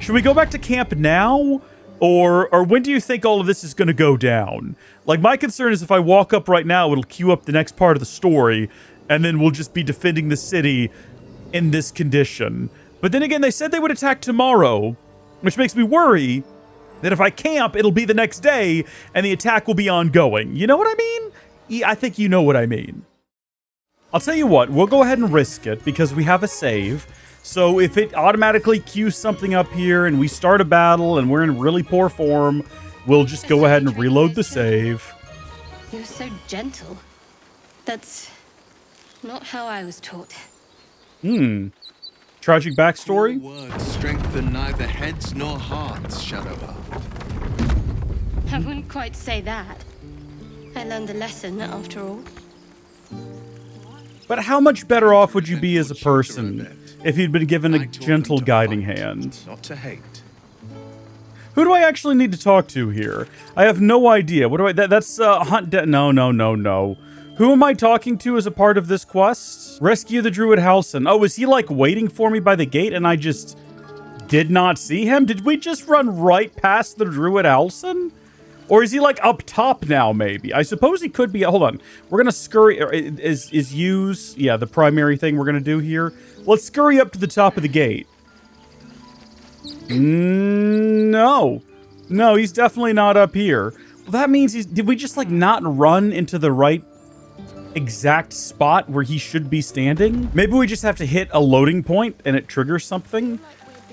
Should we go back to camp now? Or when do you think all of this is going to go down? Like, my concern is if I walk up right now, it'll queue up the next part of the story, and then we'll just be defending the city in this condition. But then again, they said they would attack tomorrow, which makes me worry that if I camp, it'll be the next day, and the attack will be ongoing. You know what I mean? Yeah, I think you know what I mean. I'll tell you what, we'll go ahead and risk it, because we have a save. So if it automatically queues something up here and we start a battle and we're in really poor form, we'll just go ahead and reload the save. You're so gentle. That's not how I was taught. Tragic backstory? Words strengthen neither heads nor hearts, Shadowheart. I wouldn't quite say that. I learned a lesson after all. But how much better off would you be as a person if you'd been given a gentle guiding hand? Not to hate. Who do I actually need to talk to here? I have no idea. What do I... That's Hunt... No. Who am I talking to as a part of this quest? Rescue the Druid Halsin. Oh, is he, like, waiting for me by the gate and I just did not see him? Did we just run right past the Druid Halsin? Or is he, like, up top now, maybe? I suppose he could be... Hold on. We're going to scurry... Is use... Yeah, the primary thing we're going to do here. Let's scurry up to the top of the gate. No. No, he's definitely not up here. Well, that means he's... Did we just, like, not run into the right exact spot where he should be standing? Maybe we just have to hit a loading point and it triggers something.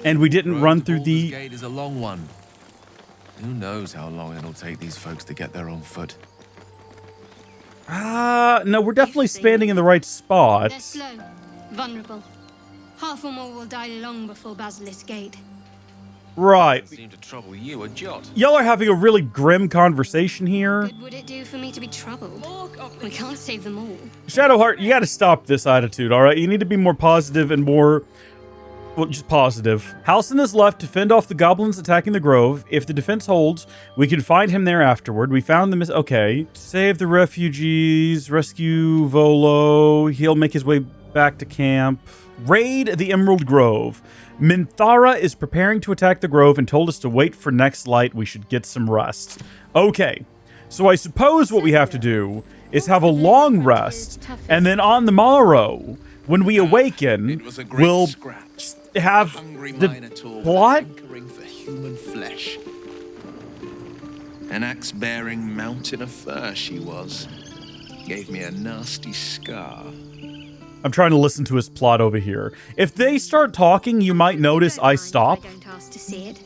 And we didn't run through the... Baldur's Gate is a long one. Who knows how long it'll take these folks to get there on foot. No, we're definitely standing in the right spot. They're slow, vulnerable. Half or more will die long before Basilisk Gate. Right. Doesn't seem to trouble you a jot. Y'all are having a really grim conversation here. Good would it do for me to be troubled? We can't save them all. Shadowheart, you gotta stop this attitude, alright? You need to be more positive and more... Well, just positive. Halsin is left to fend off the goblins attacking the grove. If the defense holds, we can find him there afterward. We found the okay. Save the refugees. Rescue Volo. He'll make his way back to camp. Raid the Emerald Grove. Minthara is preparing to attack the grove and told us to wait for next light. We should get some rest. Okay. So I suppose what we have to do is have a long rest, and then on the morrow, when we awaken, we'll have the plot. For human flesh. An axe-bearing mountain of fur she was. Gave me a nasty scar. I'm trying to listen to his plot over here. If they start talking, you might notice I stop. Don't ask to see it.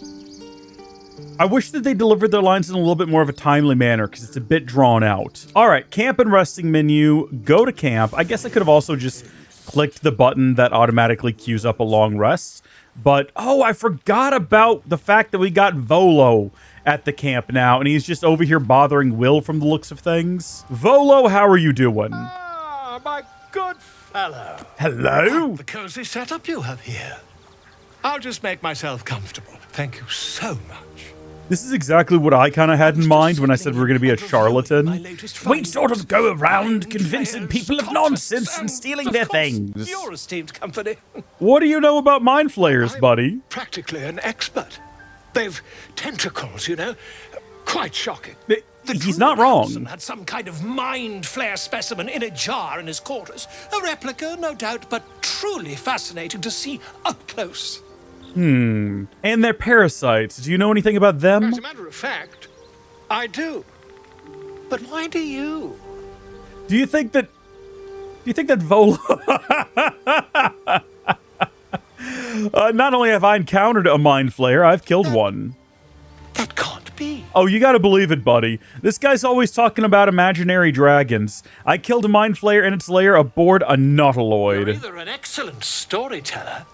I wish that they delivered their lines in a little bit more of a timely manner, because it's a bit drawn out. All right, camp and resting menu. Go to camp. I guess I could have also just clicked the button that automatically queues up a long rest. But, oh, I forgot about the fact that we got Volo at the camp now, and he's just over here bothering Will from the looks of things. Volo, how are you doing? Ah, my good fellow. Hello? The cozy setup you have here. I'll just make myself comfortable. Thank you so much. This is exactly what I kind of had in mind when I said we were going to be a charlatan. We sort of go around convincing people of nonsense and stealing their things. Your esteemed company. What do you know about mind flayers, buddy? Practically an expert. They've tentacles, you know. Quite shocking. He's not wrong. Halsin had some kind of mind flare specimen in a jar in his quarters. A replica, no doubt, but truly fascinating to see up close. And they're parasites. Do you know anything about them? As a matter of fact, I do. But why do you? Do you think that Volo... not only have I encountered a mind flayer, I've killed one. That can't be. Oh, you gotta believe it, buddy. This guy's always talking about imaginary dragons. I killed a mind flayer in its lair aboard a nautiloid. You're either an excellent storyteller,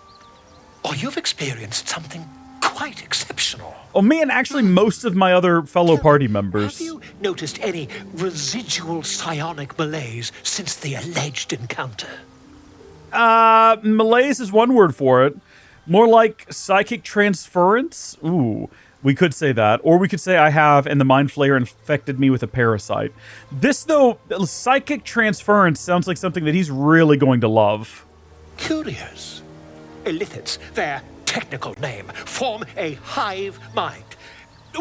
or you've experienced something quite exceptional. Oh, me and actually most of my other fellow party members. Have you noticed any residual psionic malaise since the alleged encounter? Malaise is one word for it. More like psychic transference? Ooh, we could say that. Or we could say I have, and the mind flayer infected me with a parasite. This, though, psychic transference sounds like something that he's really going to love. Curious. Illithids, they're technical name, form a hive mind.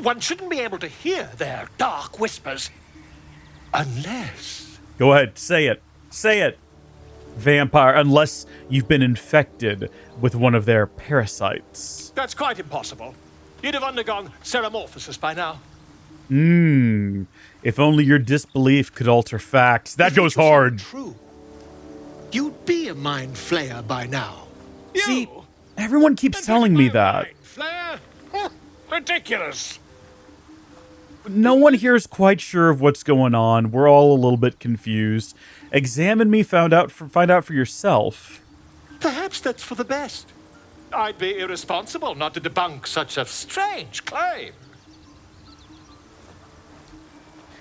One shouldn't be able to hear their dark whispers unless... Go ahead, say it. Say it. Vampire, unless you've been infected with one of their parasites. That's quite impossible. You'd have undergone ceramorphosis by now. If only your disbelief could alter facts. That goes If it was hard. True. You'd be a mind flayer by now. See, everyone keeps telling me that. Mind flayer? Ridiculous. No one here is quite sure of what's going on. We're all a little bit confused. Examine me, find out for yourself. Perhaps that's for the best. I'd be irresponsible not to debunk such a strange claim.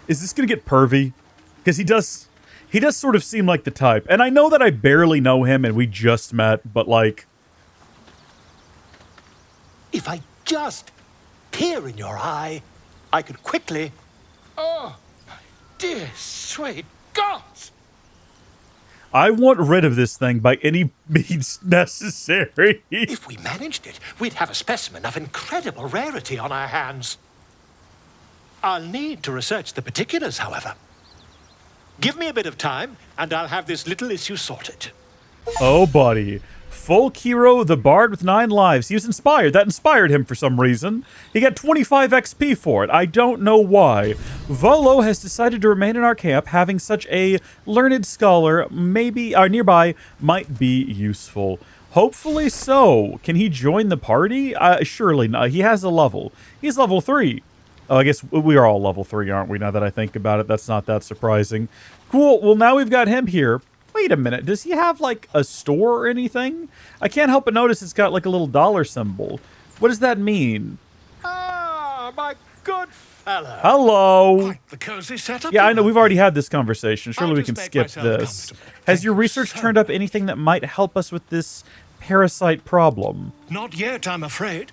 Is this gonna get pervy? Because he does sort of seem like the type. And I know that I barely know him and we just met, but like... If I just peer in your eye, I could quickly... Oh, dear sweet gods! I want rid of this thing by any means necessary. If we managed it, we'd have a specimen of incredible rarity on our hands. I'll need to research the particulars, however. Give me a bit of time, and I'll have this little issue sorted. Oh, buddy. Folk hero, the bard with 9 lives. He was inspired. That inspired him for some reason. He got 25 XP for it. I don't know why. Volo has decided to remain in our camp. Having such a learned scholar nearby might be useful. Hopefully so. Can he join the party? Surely not. He has a level. He's level 3. Oh, I guess we are all level 3, aren't we? Now that I think about it, that's not that surprising. Cool. Well, now we've got him here. Wait a minute. Does he have, like, a store or anything? I can't help but notice it's got, like, a little dollar symbol. What does that mean? Ah, my good fella. Hello. Quite the cozy setup. Yeah, I know. We've already had this conversation. Surely I'll we just can make skip myself this. comfortable. Has Thank your you research so turned up anything that might help us with this parasite problem? Not yet, I'm afraid.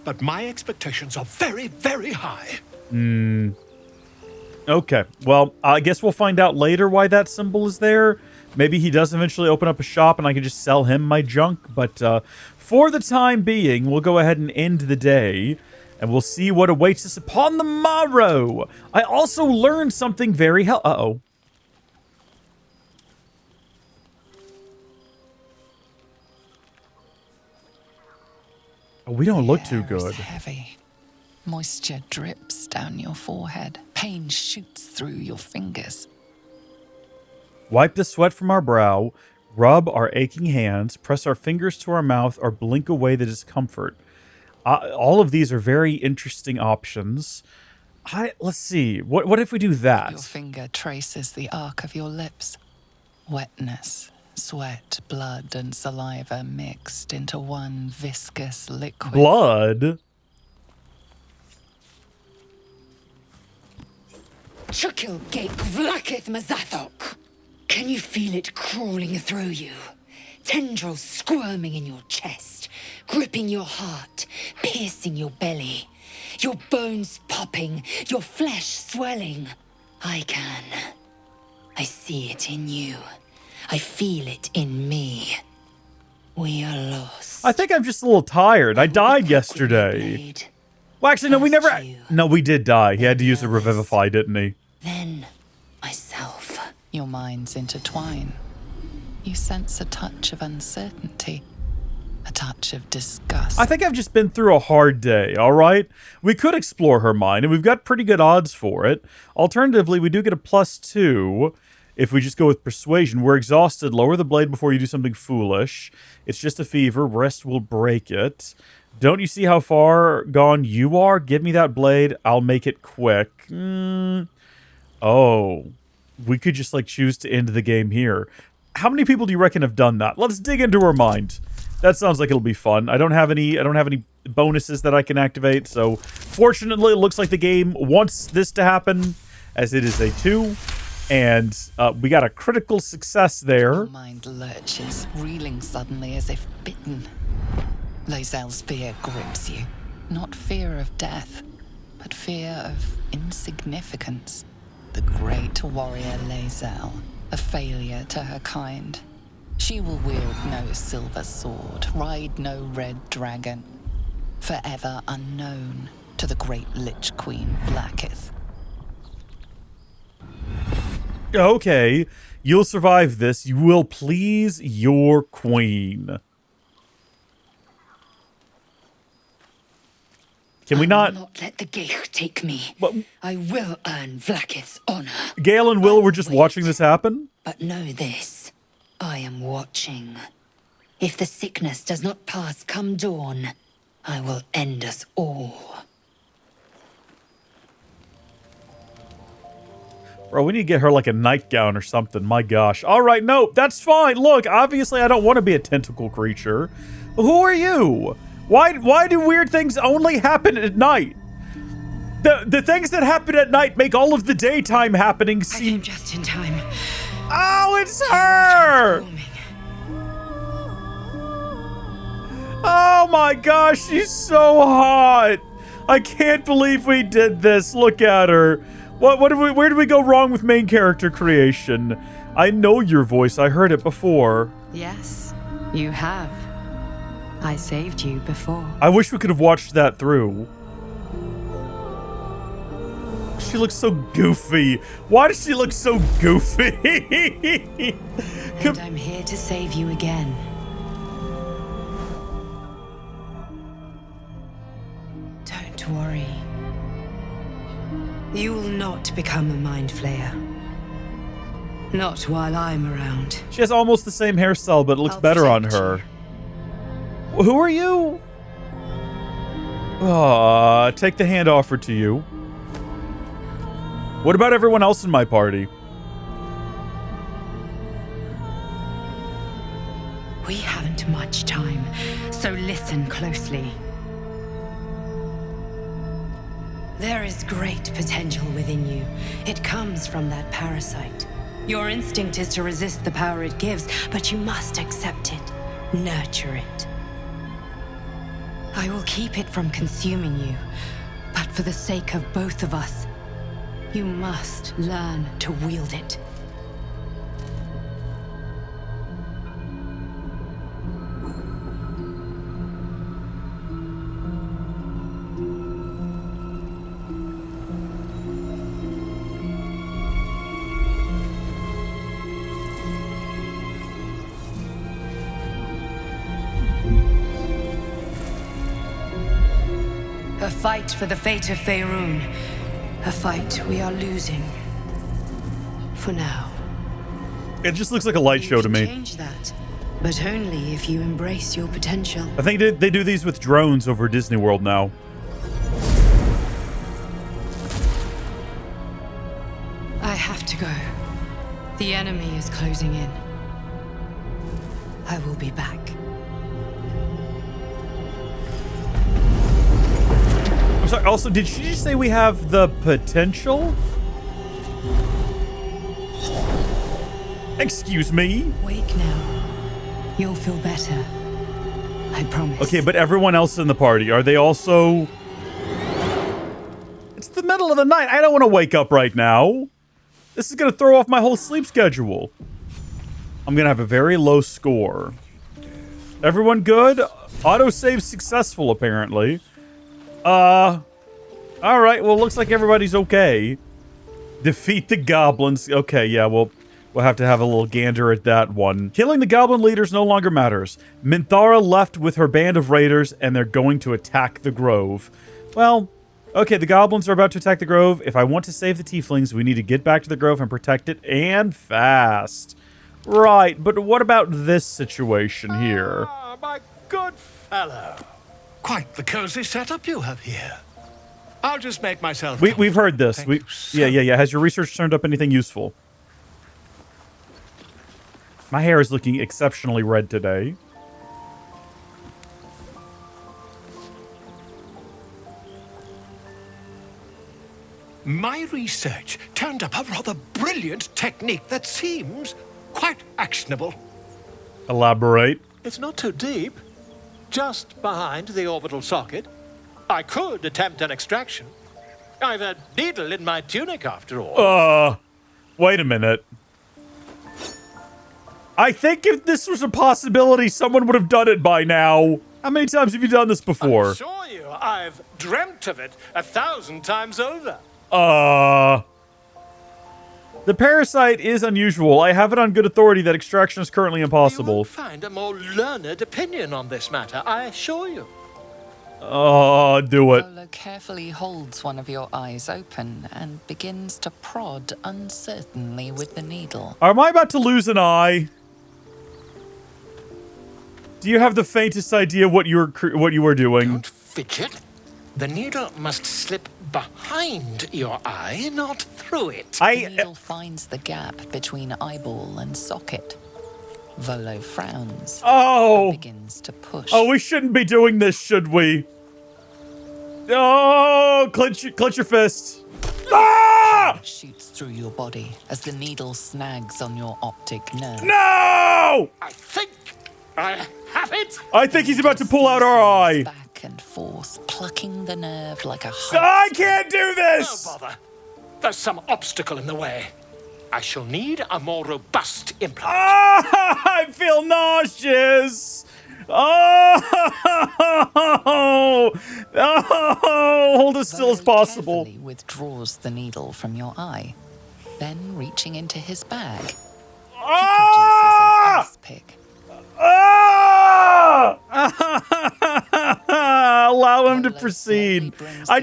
But my expectations are very, very high. Okay. Well, I guess we'll find out later why that symbol is there. Maybe he does eventually open up a shop and I can just sell him my junk. But for the time being, we'll go ahead and end the day. And we'll see what awaits us upon the morrow. I also learned something very Uh-oh. Oh, we don't look too The air is good. heavy. Moisture drips down your forehead. Pain shoots through your fingers. Wipe the sweat from our brow, rub our aching hands, press our fingers to our mouth, or blink away the discomfort. All of these are very interesting options. Let's see. What if we do that? Your finger traces the arc of your lips. Wetness, sweat, blood, and saliva mixed into one viscous liquid. Blood? Chukil Gate Vlakith Mazathok. Can you feel it crawling through you? Tendrils squirming in your chest, gripping your heart, piercing your belly. Your bones popping, your flesh swelling. I can. I see it in you. I feel it in me. We are lost. I think I'm just a little tired. I died yesterday. Well, actually, no, we never... No, we did die. He had to use a revivify, didn't he? Then myself. Your minds intertwine. You sense a touch of uncertainty, a touch of disgust. I think I've just been through a hard day, all right? We could explore her mind, and we've got pretty good odds for it. Alternatively, we do get a +2 if we just go with persuasion. We're exhausted. Lower the blade before you do something foolish. It's just a fever. Rest will break it. Don't you see how far gone you are? Give me that blade. I'll make it quick. Oh, we could just like choose to end the game here. How many people do you reckon have done that? Let's dig into her mind. That sounds like it'll be fun. I don't have any bonuses that I can activate, so fortunately it looks like the game wants this to happen, as it is a 2. And we got a critical success there. Your mind lurches, reeling suddenly as if bitten. Lae'zel's fear grips you. Not fear of death, but fear of insignificance. The great warrior Lae'zel, a failure to her kind. She will wield no silver sword, ride no red dragon, forever unknown to the great Lich Queen Vlaakith. Okay, you'll survive this. You will please your queen. Can we I will not? not let the Geich take me. But I will earn Vlaakith's honor. Gale and Will were just watching this happen? But know this, I am watching. If the sickness does not pass come dawn, I will end us all. Bro, we need to get her like a nightgown or something. My gosh. All right, no, that's fine. Look, obviously I don't want to be a tentacle creature. Who are you? Why do weird things only happen at night? The things that happen at night make all of the daytime happenings I seem... came just in time. Oh, it's her! Oh my gosh, she's so hot. I can't believe we did this. Look at her. Where did we go wrong with main character creation? I know your voice. I heard it before. Yes, you have. I saved you before. I wish we could have watched that through. She looks so goofy. Why does she look so goofy? And I'm here to save you again. Don't worry. You will not become a mind flayer. Not while I'm around. She has almost the same hairstyle, but it looks I'll better on protect her. Who are you? Take the hand offered to you. What about everyone else in my party? We haven't much time, so listen closely. There is great potential within you. It comes from that parasite. Your instinct is to resist the power it gives, but you must accept it, nurture it. I will keep it from consuming you, but for the sake of both of us, you must learn to wield it. A fight for the fate of Faerun. A fight we are losing. For now. It just looks like a light show to me. Change that, but only if you embrace your potential. I think they do these with drones over Disney World now. I have to go. The enemy is closing in. I will be back. I'm sorry, also, did she just say we have the potential? Excuse me? Wake now. You'll feel better. I promise. Okay, but everyone else in the party, are they also... It's the middle of the night. I don't want to wake up right now. This is going to throw off my whole sleep schedule. I'm going to have a very low score. Everyone good? Autosave successful, apparently. Alright, well, looks like everybody's okay. Defeat the goblins. Okay, yeah, we'll have to have a little gander at that one. Killing the goblin leaders no longer matters. Minthara left with her band of raiders, and they're going to attack the grove. Well, okay, the goblins are about to attack the grove. If I want to save the tieflings, we need to get back to the grove and protect it, and fast. Right, but what about this situation here? Ah, my good fellow. Quite the cozy setup you have here. I'll just make myself... We've heard this. Thank you so Yeah. Has your research turned up anything useful? My hair is looking exceptionally red today. My research turned up a rather brilliant technique that seems quite actionable. Elaborate. It's not too deep. Just behind the orbital socket. I could attempt an extraction. I've a needle in my tunic, after all. Wait a minute. I think if this was a possibility, someone would have done it by now. How many times have you done this before? I assure you, I've dreamt of it 1,000 times over. The parasite is unusual. I have it on good authority that extraction is currently You impossible. won't find a more learned opinion on this matter, I assure you. Do it. Volo carefully holds one of your eyes open and begins to prod uncertainly with the needle. Am I about to lose an eye? Do you have the faintest idea what you were doing? Don't fidget. The needle must slip behind your eye, not through it. The needle finds the gap between eyeball and socket. Volo frowns and begins to push. Oh, we shouldn't be doing this, should we? Oh, clench your fists. Ah! Shoots through your body as the needle snags on your optic nerve. No! I think I have it. I think he's about to pull out our eye. Back and forth, plucking the nerve like a I can't do No this! bother. There's some obstacle in the way. I shall need a more robust implement. I feel nauseous. Hold as still as possible. Carefully withdraws the needle from your eye. Then, reaching into his bag, he produces an ice pick. Allow him to proceed. I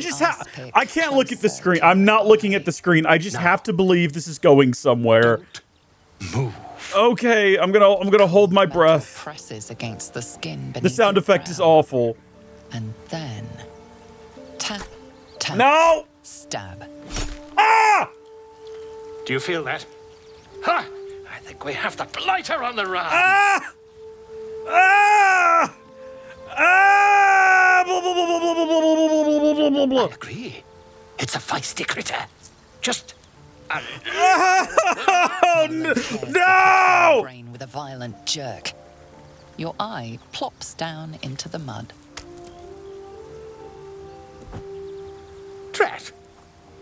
can't look at the screen. I'm not looking at the screen. I just have to believe this is going somewhere. Don't move. Okay, I'm gonna hold my breath. Presses against the skin beneath The sound your effect is brow. awful. And then, tap, tap, No! stab. Ah! Do you feel that? Ha! I think we have the blighter on the run. Ah! Ah! Ah! Blah, blah, blah, blah, blah, blah, blah, blah, blah, blah, blah, blah. I agree. It's a feisty critter. Just Oh, no! Brain with a violent jerk. Your eye plops down into the mud. Drat.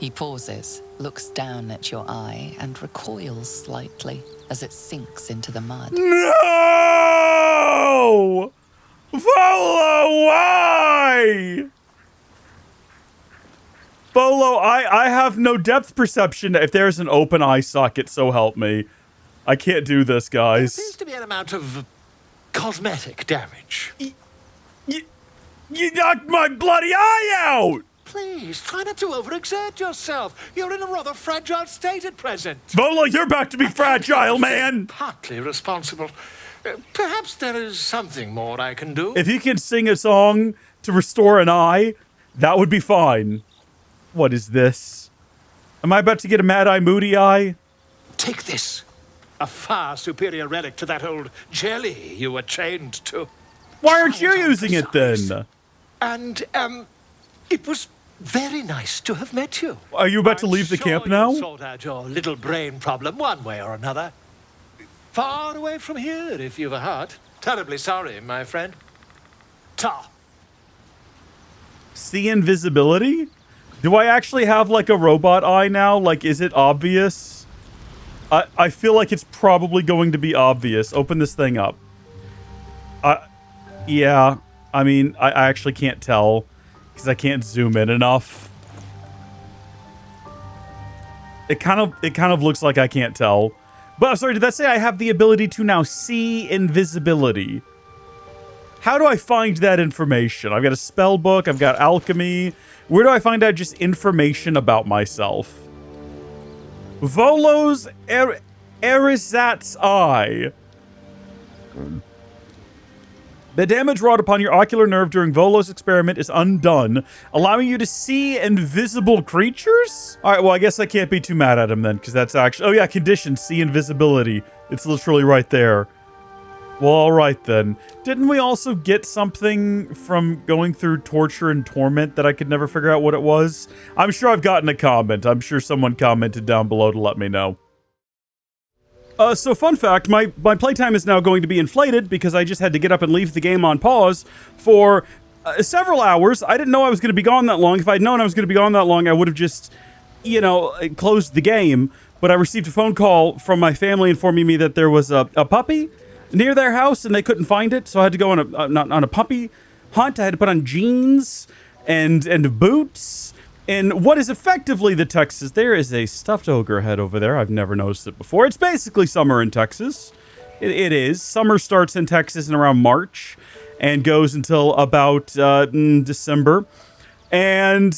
He pauses, looks down at your eye, and recoils slightly as it sinks into the mud. No! Volo, why? Volo, I have no depth perception if there's an open eye socket, so help me. I can't do this, There guys. seems to be an amount of cosmetic damage. You knocked my bloody eye out! Please, try not to overexert yourself. You're in a rather fragile state at present. Volo, you're about to be fragile, man! Partly responsible. Perhaps there is something more I can do. If you can sing a song to restore an eye, that would be fine. What is this? Am I about to get a Mad Eye Moody Eye? Take this. A far superior relic to that old jelly you were chained to. Why aren't you Try it on using it for size. then? And, it was very nice to have met you. Are you about to I'm leave the sure camp you'll now? Sort out your little brain problem one way or another. Far away from here, if you've a heart. Terribly sorry, my friend. Ta. See invisibility? Do I actually have like a robot eye now? Like, is it obvious? I feel like it's probably going to be obvious. Open this thing up. Yeah. I mean, I actually can't tell because I can't zoom in enough. It kind of looks like I can't tell. But I'm sorry, did that say I have the ability to now see invisibility? How do I find that information? I've got a spell book, I've got alchemy. Where do I find out just information about myself? Volo's Erisat's eye. The damage wrought upon your ocular nerve during Volo's experiment is undone, allowing you to see invisible creatures? All right, well, I guess I can't be too mad at him then, because that's actually... Oh, yeah, condition, see invisibility. It's literally right there. Well, all right, then. Didn't we also get something from going through torture and torment that I could never figure out what it was? I'm sure I've gotten a comment. I'm sure someone commented down below to let me know. So fun fact, my playtime is now going to be inflated because I just had to get up and leave the game on pause for several hours. I didn't know I was going to be gone that long. If I'd known I was going to be gone that long, I would have just, you know, closed the game. but I received a phone call from my family informing me that there was a puppy near their house and they couldn't find it. So I had to go on a puppy hunt. I had to put on jeans and boots. And what is effectively the Texas, there is a stuffed ogre head over there. I've never noticed it before. It's basically summer in Texas. It is. Summer starts in Texas in around March and goes until about December. And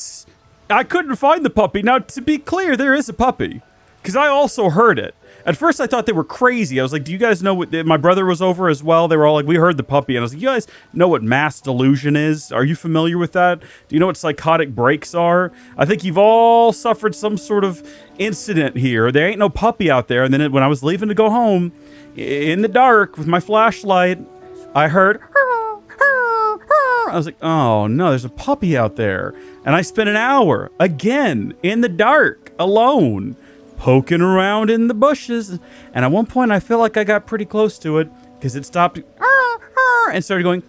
I couldn't find the puppy. Now, to be clear, there is a puppy because I also heard it. At first, I thought they were crazy. I was like, do you guys know what... My brother was over as well. They were all like, we heard the puppy. And I was like, you guys know what mass delusion is? Are you familiar with that? Do you know what psychotic breaks are? I think you've all suffered some sort of incident here. There ain't no puppy out there. And then when I was leaving to go home, in the dark with my flashlight, I heard... I was like, oh no, there's a puppy out there. And I spent an hour, again, in the dark, alone, poking around in the bushes. And at one point, I feel like I got pretty close to it because it stopped and started going.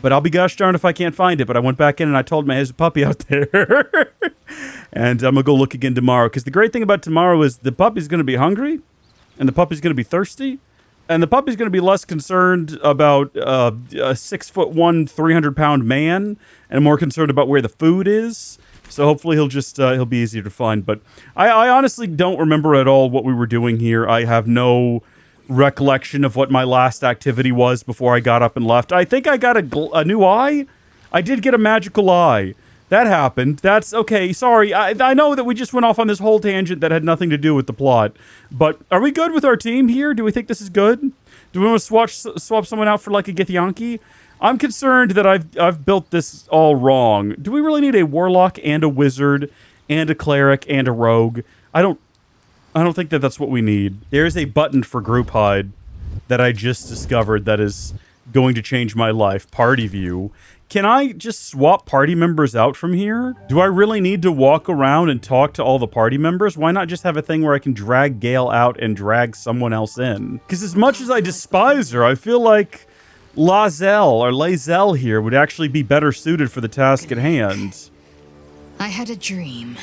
But I'll be gosh darned if I can't find it. But I went back in and I told him there's a puppy out there. And I'm going to go look again tomorrow. Because the great thing about tomorrow is the puppy's going to be hungry and the puppy's going to be thirsty. And the puppy's going to be less concerned about a 6'1", 300-pound man and more concerned about where the food is. So hopefully he'll be easier to find. But I honestly don't remember at all what we were doing here. I have no recollection of what my last activity was before I got up and left. I think I got a new eye. I did get a magical eye. That happened. That's okay. Sorry. I know that we just went off on this whole tangent that had nothing to do with the plot. But are we good with our team here? Do we think this is good? Do we want to swap someone out for like a Githyanki? I'm concerned that I've built this all wrong. Do we really need a warlock and a wizard and a cleric and a rogue? I don't think that that's what we need. There is a button for group hide that I just discovered that is going to change my life. Party view. Can I just swap party members out from here? Do I really need to walk around and talk to all the party members? Why not just have a thing where I can drag Gale out and drag someone else in? Because as much as I despise her, I feel like Lazelle here would actually be better suited for the task at hand. I had a dream.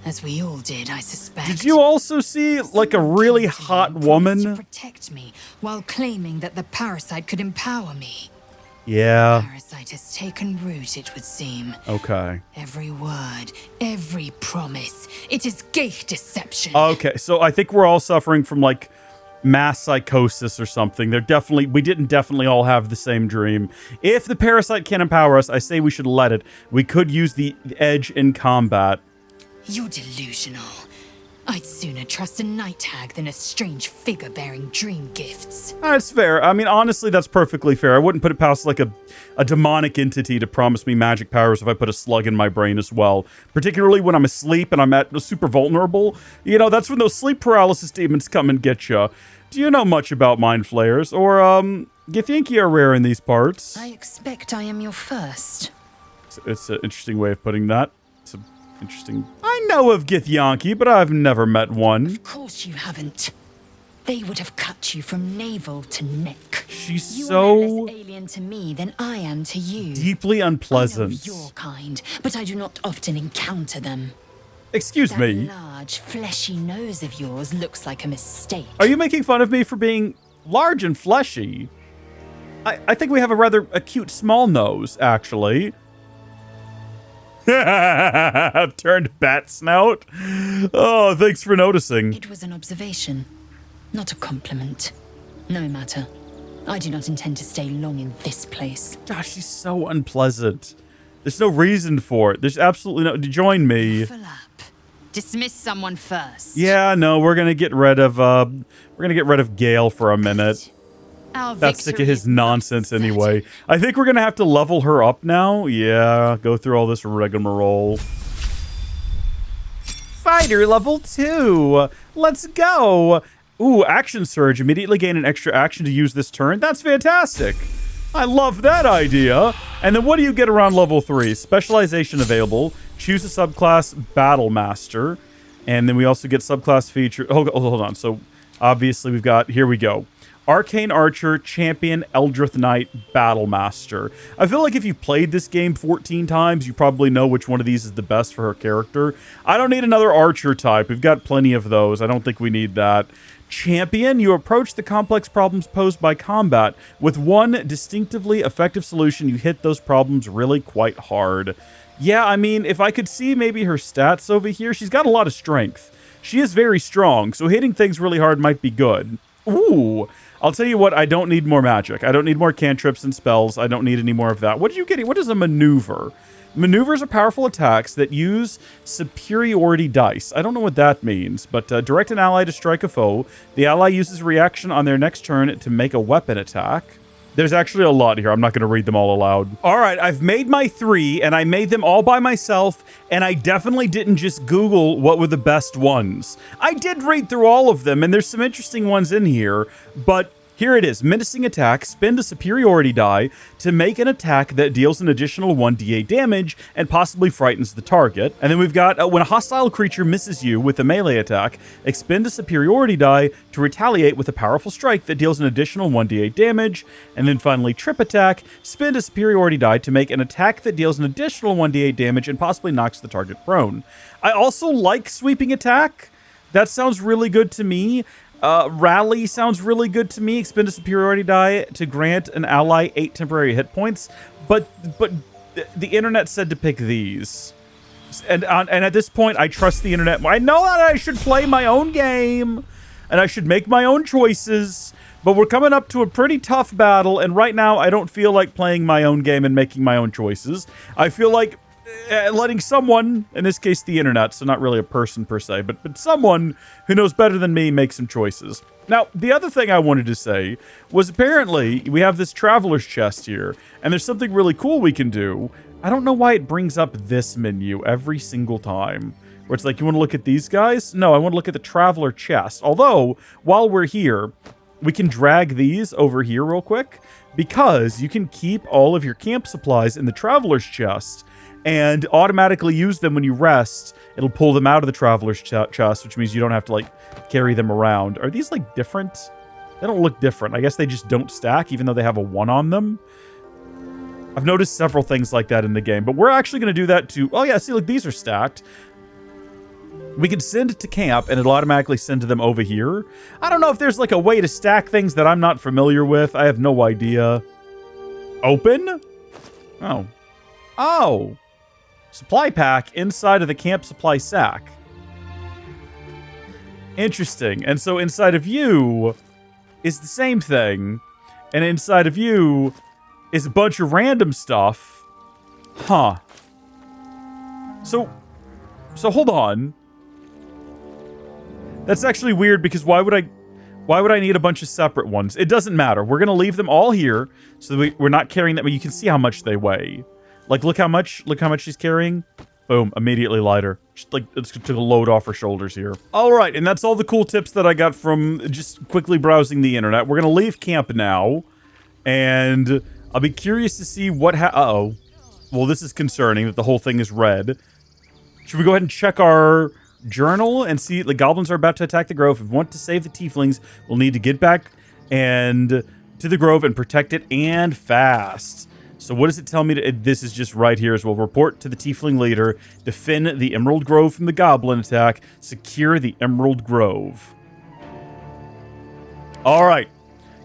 As we all did, I suspect. Did you also see, like, a really hot woman? To protect me, while claiming that the parasite could empower me. Yeah. The parasite has taken root, it would seem. Okay. Every word, every promise. It is gay deception. Okay, so I think we're all suffering from, like, mass psychosis or something. We didn't definitely all have the same dream. If the parasite can empower us, I say we should let it. We could use the edge in combat. You're delusional. I'd sooner trust a night hag than a strange figure bearing dream gifts. That's fair. I mean, honestly, that's perfectly fair. I wouldn't put it past, like, a demonic entity to promise me magic powers if I put a slug in my brain as well. Particularly when I'm asleep and I'm super vulnerable. You know, that's when those sleep paralysis demons come and get you. Do you know much about mind flayers? Or, Githyanki are rare in these parts. I expect I am your first. It's an interesting way of putting that. It's interesting. I know of Githyanki, but I've never met one. Of course you haven't. They would have cut you from navel to neck. She's you so are no less alien to me than I am to you. Deeply unpleasant. I know your kind, but I do not often encounter them. Excuse me. That large, fleshy nose of yours looks like a mistake. Are you making fun of me for being large and fleshy? I think we have a rather acute small nose, actually. I've turned bat snout. Oh, thanks for noticing. It was an observation, not a compliment. No matter. I do not intend to stay long in this place. Gosh, she's so unpleasant. There's no reason for it. There's absolutely no... Join me. Full up. Dismiss someone first. Yeah, no, we're gonna get rid of Gale for a minute. That's sick of his nonsense anyway. I think we're gonna have to level her up now. Yeah, go through all this rigmarole. Fighter level 2. Let's go. Ooh, action surge. Immediately gain an extra action to use this turn. That's fantastic. I love that idea. And then what do you get around level 3? Specialization available. Choose a subclass Battle Master. And then we also get subclass feature. Oh, hold on. So obviously we've got, here we go. Arcane Archer, Champion, Eldritch Knight, Battlemaster. I feel like if you played this game 14 times, you probably know which one of these is the best for her character. I don't need another Archer type. We've got plenty of those. I don't think we need that. Champion, you approach the complex problems posed by combat. With one distinctively effective solution, you hit those problems really quite hard. Yeah, I mean, if I could see maybe her stats over here, she's got a lot of strength. She is very strong, so hitting things really hard might be good. Ooh, I'll tell you what, I don't need more magic. I don't need more cantrips and spells. I don't need any more of that. What did you get? What is a maneuver? Maneuvers are powerful attacks that use superiority dice. I don't know what that means, but direct an ally to strike a foe. The ally uses a reaction on their next turn to make a weapon attack. There's actually a lot here. I'm not going to read them all aloud. All right, I've made my 3, and I made them all by myself, and I definitely didn't just Google what were the best ones. I did read through all of them, and there's some interesting ones in here, but here it is. Menacing attack. Spend a superiority die to make an attack that deals an additional 1d8 damage and possibly frightens the target. And then we've got when a hostile creature misses you with a melee attack, expend a superiority die to retaliate with a powerful strike that deals an additional 1d8 damage. And then finally, trip attack. Spend a superiority die to make an attack that deals an additional 1d8 damage and possibly knocks the target prone. I also like sweeping attack. That sounds really good to me. Rally sounds really good to me. Expend a superiority die to grant an ally 8 temporary hit points. But the internet said to pick these. And at this point, I trust the internet. I know that I should play my own game. And I should make my own choices. But we're coming up to a pretty tough battle. And right now, I don't feel like playing my own game and making my own choices. I feel like letting someone, in this case the internet, so not really a person per se, but someone who knows better than me make some choices. Now, the other thing I wanted to say was apparently we have this traveler's chest here, and there's something really cool we can do. I don't know why it brings up this menu every single time, where it's like, you want to look at these guys? No, I want to look at the traveler chest. Although, while we're here, we can drag these over here real quick, because you can keep all of your camp supplies in the traveler's chest, and automatically use them when you rest. It'll pull them out of the traveler's chest, which means you don't have to, like, carry them around. Are these, like, different? They don't look different. I guess they just don't stack, even though they have a 1 on them. I've noticed several things like that in the game, but we're actually going to do that to... Oh, yeah, see, look, these are stacked. We can send it to camp, and it'll automatically send to them over here. I don't know if there's, like, a way to stack things that I'm not familiar with. I have no idea. Open? Oh. Oh. Supply pack inside of the camp supply sack. Interesting. And so inside of you is the same thing. And inside of you is a bunch of random stuff. Huh. So hold on. That's actually weird because why would I need a bunch of separate ones? It doesn't matter. We're going to leave them all here so that we're not carrying them. You can see how much they weigh. Like, look how much she's carrying. Boom, immediately lighter. Just, like, it's took a load off her shoulders here. All right, and that's all the cool tips that I got from just quickly browsing the internet. We're going to leave camp now, and I'll be curious to see what uh-oh. Well, this is concerning that the whole thing is red. Should we go ahead and check our journal and see the goblins are about to attack the grove? If we want to save the tieflings, we'll need to get back and to the grove and protect it, and fast. So what does it tell me? This is just right here as well. Report to the tiefling leader. Defend the Emerald Grove from the goblin attack. Secure the Emerald Grove. All right.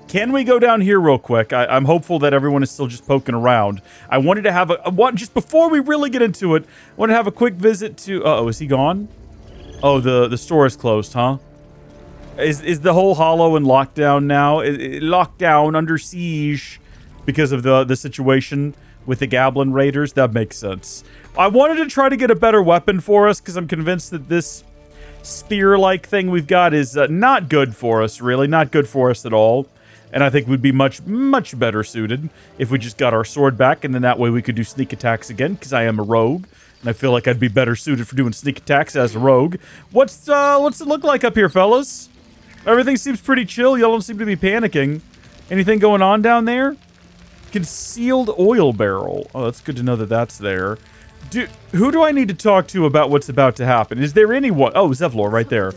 Can we go down here real quick? I'm hopeful that everyone is still just poking around. I wanted to have just before we really get into it, I want to have a quick visit to... Uh-oh, is he gone? Oh, the store is closed, huh? Is the whole hollow in lockdown now? Lockdown, under siege... because of the situation with the goblin raiders? That makes sense. I wanted to try to get a better weapon for us because I'm convinced that this spear-like thing we've got is not good for us, really. Not good for us at all. And I think we'd be much, much better suited if we just got our sword back, and then that way we could do sneak attacks again, because I am a rogue. And I feel like I'd be better suited for doing sneak attacks as a rogue. What's it look like up here, fellas? Everything seems pretty chill. Y'all don't seem to be panicking. Anything going on down there? Concealed oil barrel. Oh, that's good to know that that's there. Who do I need to talk to about what's about to happen? Is there anyone? Oh, Zevlor right there.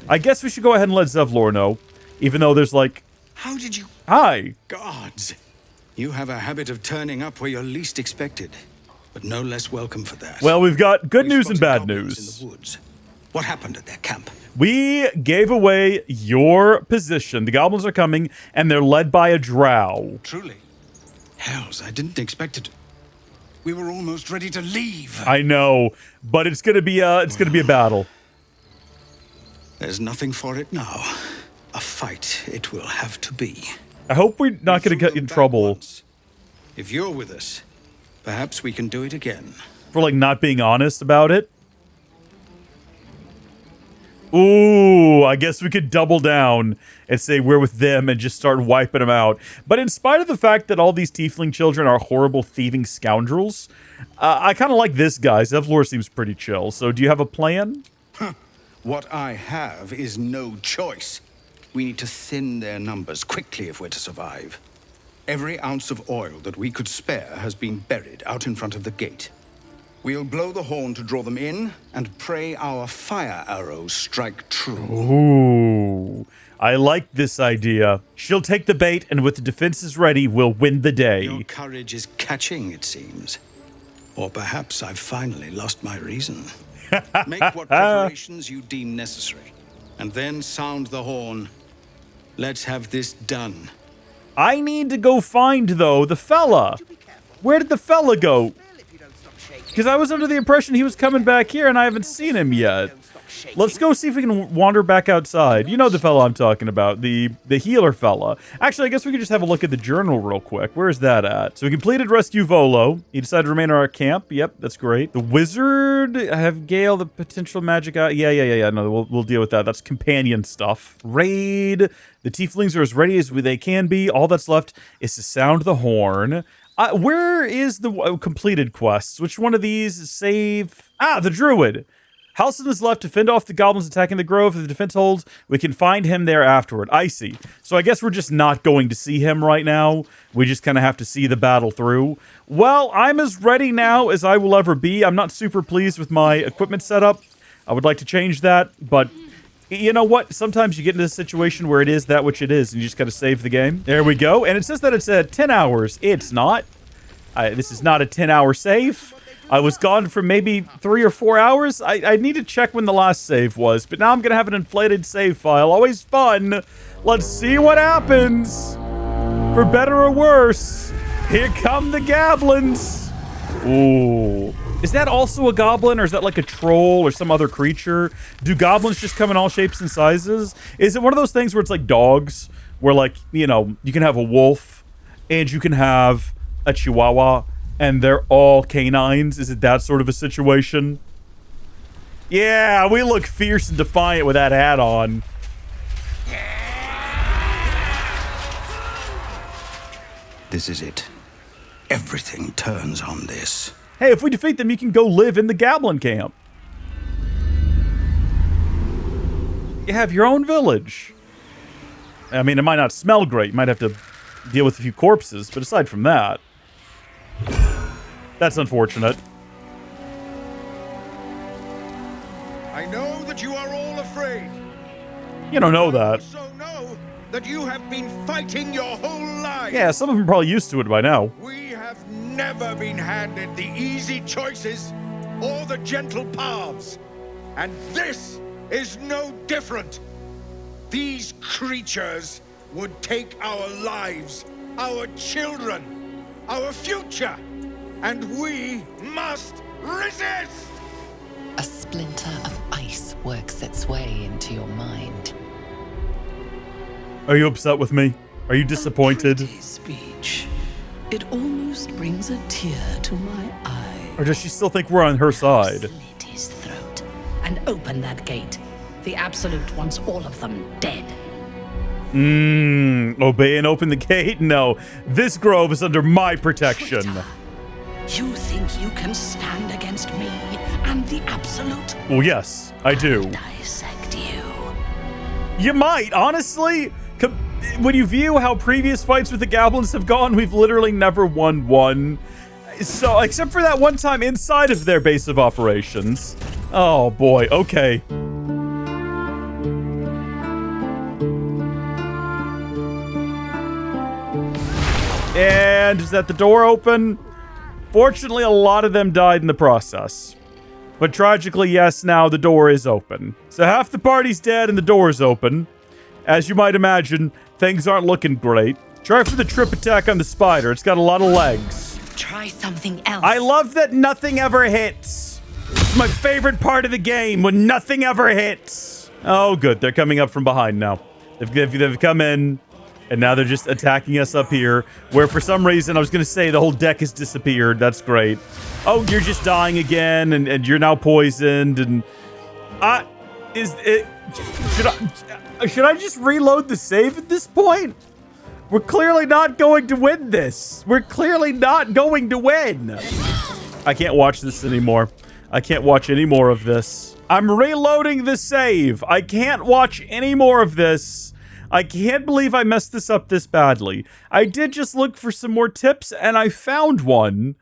I guess we should go ahead and let Zevlor know. Even though there's like How did you... Hi. Gods! You have a habit of turning up where you're least expected, but no less welcome for that. Well, we've got good We news and spotted bad goblins news. In the woods. What happened at their camp? We gave away your position. The goblins are coming, and they're led by a drow. Truly. Hells, I didn't expect it. We were almost ready to leave. I know, but it's gonna be a battle. There's nothing for it now. A fight it will have to be. I hope we're not gonna get in trouble If you're with us, perhaps we can do it again. for like not being honest about it. Ooh, I guess we could double down and say we're with them and just start wiping them out. But in spite of the fact that all these tiefling children are horrible thieving scoundrels, I kind of like this guy. Zevlor seems pretty chill. So do you have a plan? What I have is no choice. We need to thin their numbers quickly if we're to survive. Every ounce of oil that we could spare has been buried out in front of the gate. We'll blow the horn to draw them in and pray our fire arrows strike true. Ooh, I like this idea. She'll take the bait, and with the defenses ready, we'll win the day. Your courage is catching, it seems. Or perhaps I've finally lost my reason. Make what preparations you deem necessary, and then sound the horn. Let's have this done. I need to go find, though, the fella. Where did the fella go? Because I was under the impression he was coming back here, and I haven't seen him yet. Let's go see if we can wander back outside. You know the fella I'm talking about, the healer fella. Actually, I guess we could just have a look at the journal real quick. Where is that at? So we completed Rescue Volo. He decided to remain at our camp. Yep, that's great. The wizard, have Gale, the potential magic... Yeah. No, we'll deal with that. That's companion stuff. Raid. The tieflings are as ready as they can be. All that's left is to sound the horn. Where is the completed quests? Which one of these save? The druid. Halsin is left to fend off the goblins attacking the grove. If the defense holds, we can find him there afterward. I see. So I guess we're just not going to see him right now. We just kind of have to see the battle through. Well, I'm as ready now as I will ever be. I'm not super pleased with my equipment setup. I would like to change that, but you know what? Sometimes you get into a situation where it is that which it is, and you just got to save the game. There we go. And it says that it's 10 hours. It's not. This is not a 10-hour save. I was gone for maybe 3 or 4 hours. I need to check when the last save was, but now I'm going to have an inflated save file. Always fun. Let's see what happens. For better or worse, here come the goblins. Ooh. Is that also a goblin, or is that like a troll or some other creature? Do goblins just come in all shapes and sizes? Is it one of those things where it's like dogs, where like, you know, you can have a wolf and you can have a chihuahua, and they're all canines? Is it that sort of a situation? Yeah, we look fierce and defiant with that hat on. This is it. Everything turns on this. Hey, if we defeat them, you can go live in the goblin camp. You have your own village. I mean, it might not smell great. You might have to deal with a few corpses, but aside from that, that's unfortunate. I know that you are all afraid. You don't know I that. also know that you have been fighting your whole life. Yeah, some of them are probably used to it by now. We have never been handed the easy choices or the gentle paths. And this is no different. These creatures would take our lives, our children, our future, and we must resist! A splinter of ice works its way into your mind. Are you upset with me? Are you disappointed? A pretty speech. It almost brings a tear to my eye. Or does she still think we're on her side? Slit his throat and open that gate. The Absolute wants all of them dead. Obey and open the gate? No, this grove is under my protection. Traitor. You think you can stand against me and the Absolute? Well, yes, I do. Dissect you. You might, honestly. When you view how previous fights with the goblins have gone, we've literally never won one. So, except for that one time inside of their base of operations. Oh boy, okay. mind. Is that the door open? Fortunately, a lot of them died in the process. But tragically, yes, now the door is open. So half the party's dead and the door is open. As you might imagine, things aren't looking great. Try for the trip attack on the spider. It's got a lot of legs. Try something else. I love that nothing ever hits. It's my favorite part of the game, when nothing ever hits. Oh, good. They're coming up from behind now. They've come in, and now they're just attacking us up here, where for some reason I was going to say the whole deck has disappeared. That's great. Oh, you're just dying again, and you're now poisoned, and... Should I just reload the save at this point? We're clearly not going to win this. We're clearly not going to win. I can't watch this anymore. I can't watch any more of this. I'm reloading the save. I can't watch any more of this. I can't believe I messed this up this badly. I did just look for some more tips, and I found one,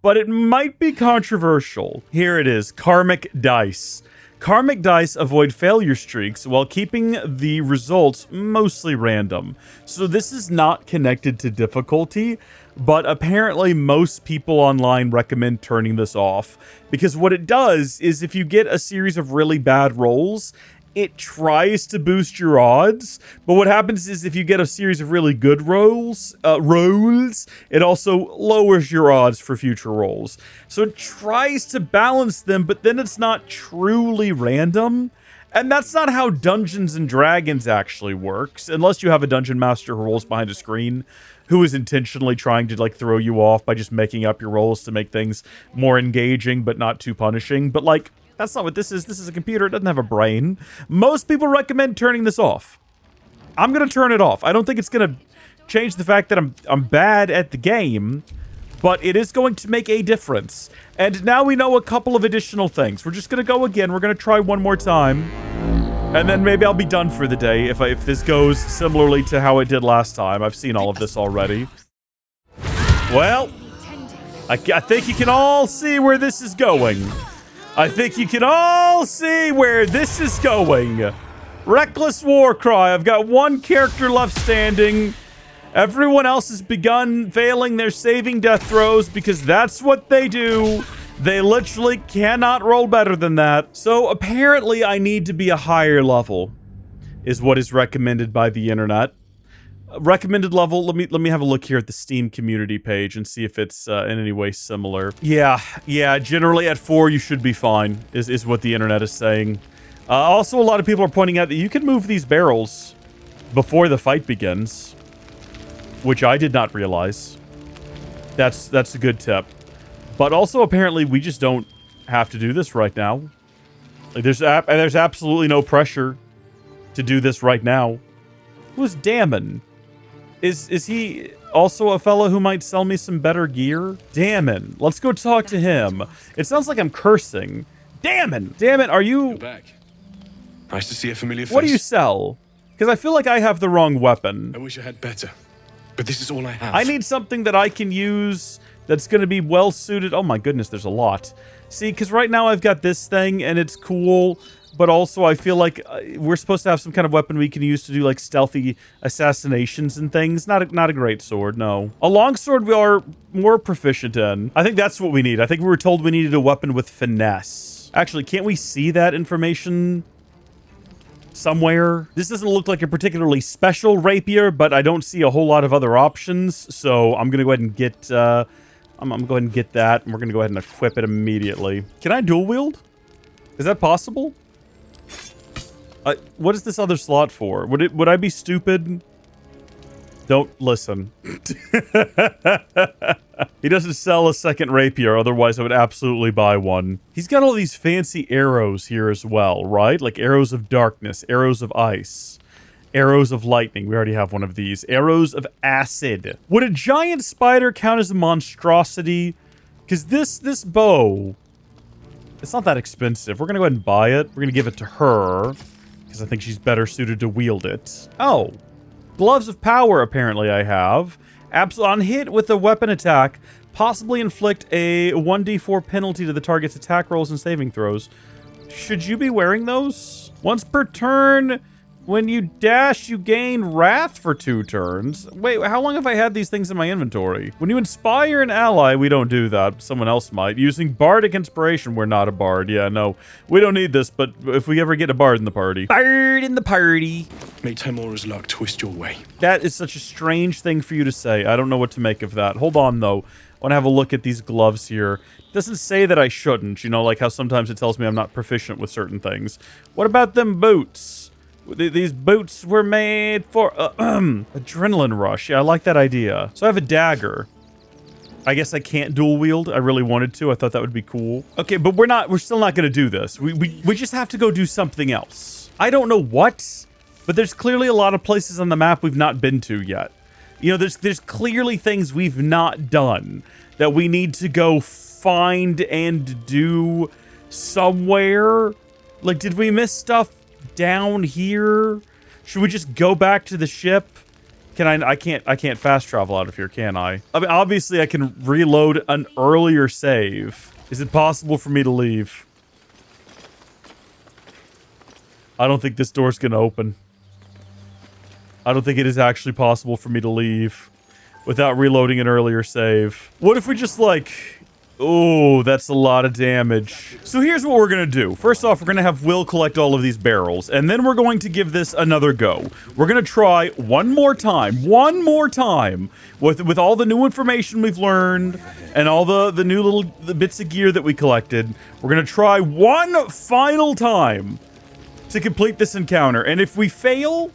but it might be controversial. Here it is, Karmic Dice. Karmic dice avoid failure streaks while keeping the results mostly random. So this is not connected to difficulty, but apparently most people online recommend turning this off. Because what it does is if you get a series of really bad rolls, it tries to boost your odds, but what happens is if you get a series of really good rolls, it also lowers your odds for future rolls. So it tries to balance them, but then it's not truly random. And that's not how Dungeons and Dragons actually works, unless you have a dungeon master who rolls behind a screen, who is intentionally trying to like throw you off by just making up your rolls to make things more engaging, but not too punishing. But like, that's not what this is. This is a computer. It doesn't have a brain. Most people recommend turning this off. I'm going to turn it off. I don't think it's going to change the fact that I'm bad at the game, but it is going to make a difference. And now we know a couple of additional things. We're just going to go again. We're going to try one more time. And then maybe I'll be done for the day if this goes similarly to how it did last time. I've seen all of this already. Well, I think you can all see where this is going. I think you can all see where this is going. Reckless War Cry. I've got one character left standing. Everyone else has begun failing their saving death throws because that's what they do. They literally cannot roll better than that. So apparently I need to be a higher level, is what is recommended by the internet. Recommended level, let me have a look here at the Steam community page and see if it's in any way similar. Yeah, generally at 4 you should be fine, is what the internet is saying. Also, a lot of people are pointing out that you can move these barrels before the fight begins, which I did not realize. That's a good tip. But also, apparently, we just don't have to do this right now. Like, there's absolutely no pressure to do this right now. Who's Damon? Is he also a fellow who might sell me some better gear? Damon. Let's go talk to him. It sounds like I'm cursing. Damon! Damon, are you... You're back. Nice to see a familiar face. What do you sell? Because I feel like I have the wrong weapon. I wish I had better, but this is all I have. I need something that I can use that's going to be well suited. Oh my goodness, there's a lot. See, because right now I've got this thing and it's cool, but also I feel like we're supposed to have some kind of weapon we can use to do like stealthy assassinations and things. Not a great sword, no. A longsword we are more proficient in. I think that's what we need. I think we were told we needed a weapon with finesse. Actually, can't we see that information somewhere? This doesn't look like a particularly special rapier, but I don't see a whole lot of other options, so I'm gonna go ahead and get I'm gonna go ahead and get that, and we're gonna go ahead and equip it immediately. Can I dual wield? Is that possible? What is this other slot for? Would I be stupid? Don't listen. He doesn't sell a second rapier, otherwise I would absolutely buy one. He's got all these fancy arrows here as well, right? Like arrows of darkness, arrows of ice, arrows of lightning. We already have one of these. Arrows of acid. Would a giant spider count as a monstrosity? Because this bow, it's not that expensive. We're going to go ahead and buy it. We're going to give it to her because I think she's better suited to wield it. Oh, gloves of power apparently I have. On hit with a weapon attack, possibly inflict a 1d4 penalty to the target's attack rolls and saving throws. Should you be wearing those? Once per turn, When you dash, you gain Wrath for 2 turns. Wait, how long have I had these things in my inventory? When you inspire an ally, we don't do that. Someone else might. Using Bardic Inspiration, we're not a bard. Yeah, no, we don't need this, but if we ever get a bard in the party. Bard in the party. May Temora's luck twist your way. That is such a strange thing for you to say. I don't know what to make of that. Hold on, though. I want to have a look at these gloves here. It doesn't say that I shouldn't, you know, like how sometimes it tells me I'm not proficient with certain things. What about them boots? These boots were made for adrenaline rush. Yeah, I like that idea. So I have a dagger. I guess I can't dual wield. I really wanted to. I thought that would be cool. Okay, but we're still not going to do this. We just have to go do something else. I don't know what, but there's clearly a lot of places on the map we've not been to yet. You know, there's clearly things we've not done that we need to go find and do somewhere. Like, did we miss stuff down here? Should we just go back to the ship? I can't fast travel out of here, can I? I mean, obviously I can reload an earlier save. Is it possible for me to leave? I don't think this door's gonna open. I don't think it is actually possible for me to leave without reloading an earlier save. What if we just like... Oh, that's a lot of damage. So here's what we're gonna do. First off, we're gonna have Will collect all of these barrels, and then we're going to give this another go. We're gonna try one more time, with all the new information we've learned and all the new little bits of gear that we collected. We're gonna try one final time to complete this encounter, and if we fail...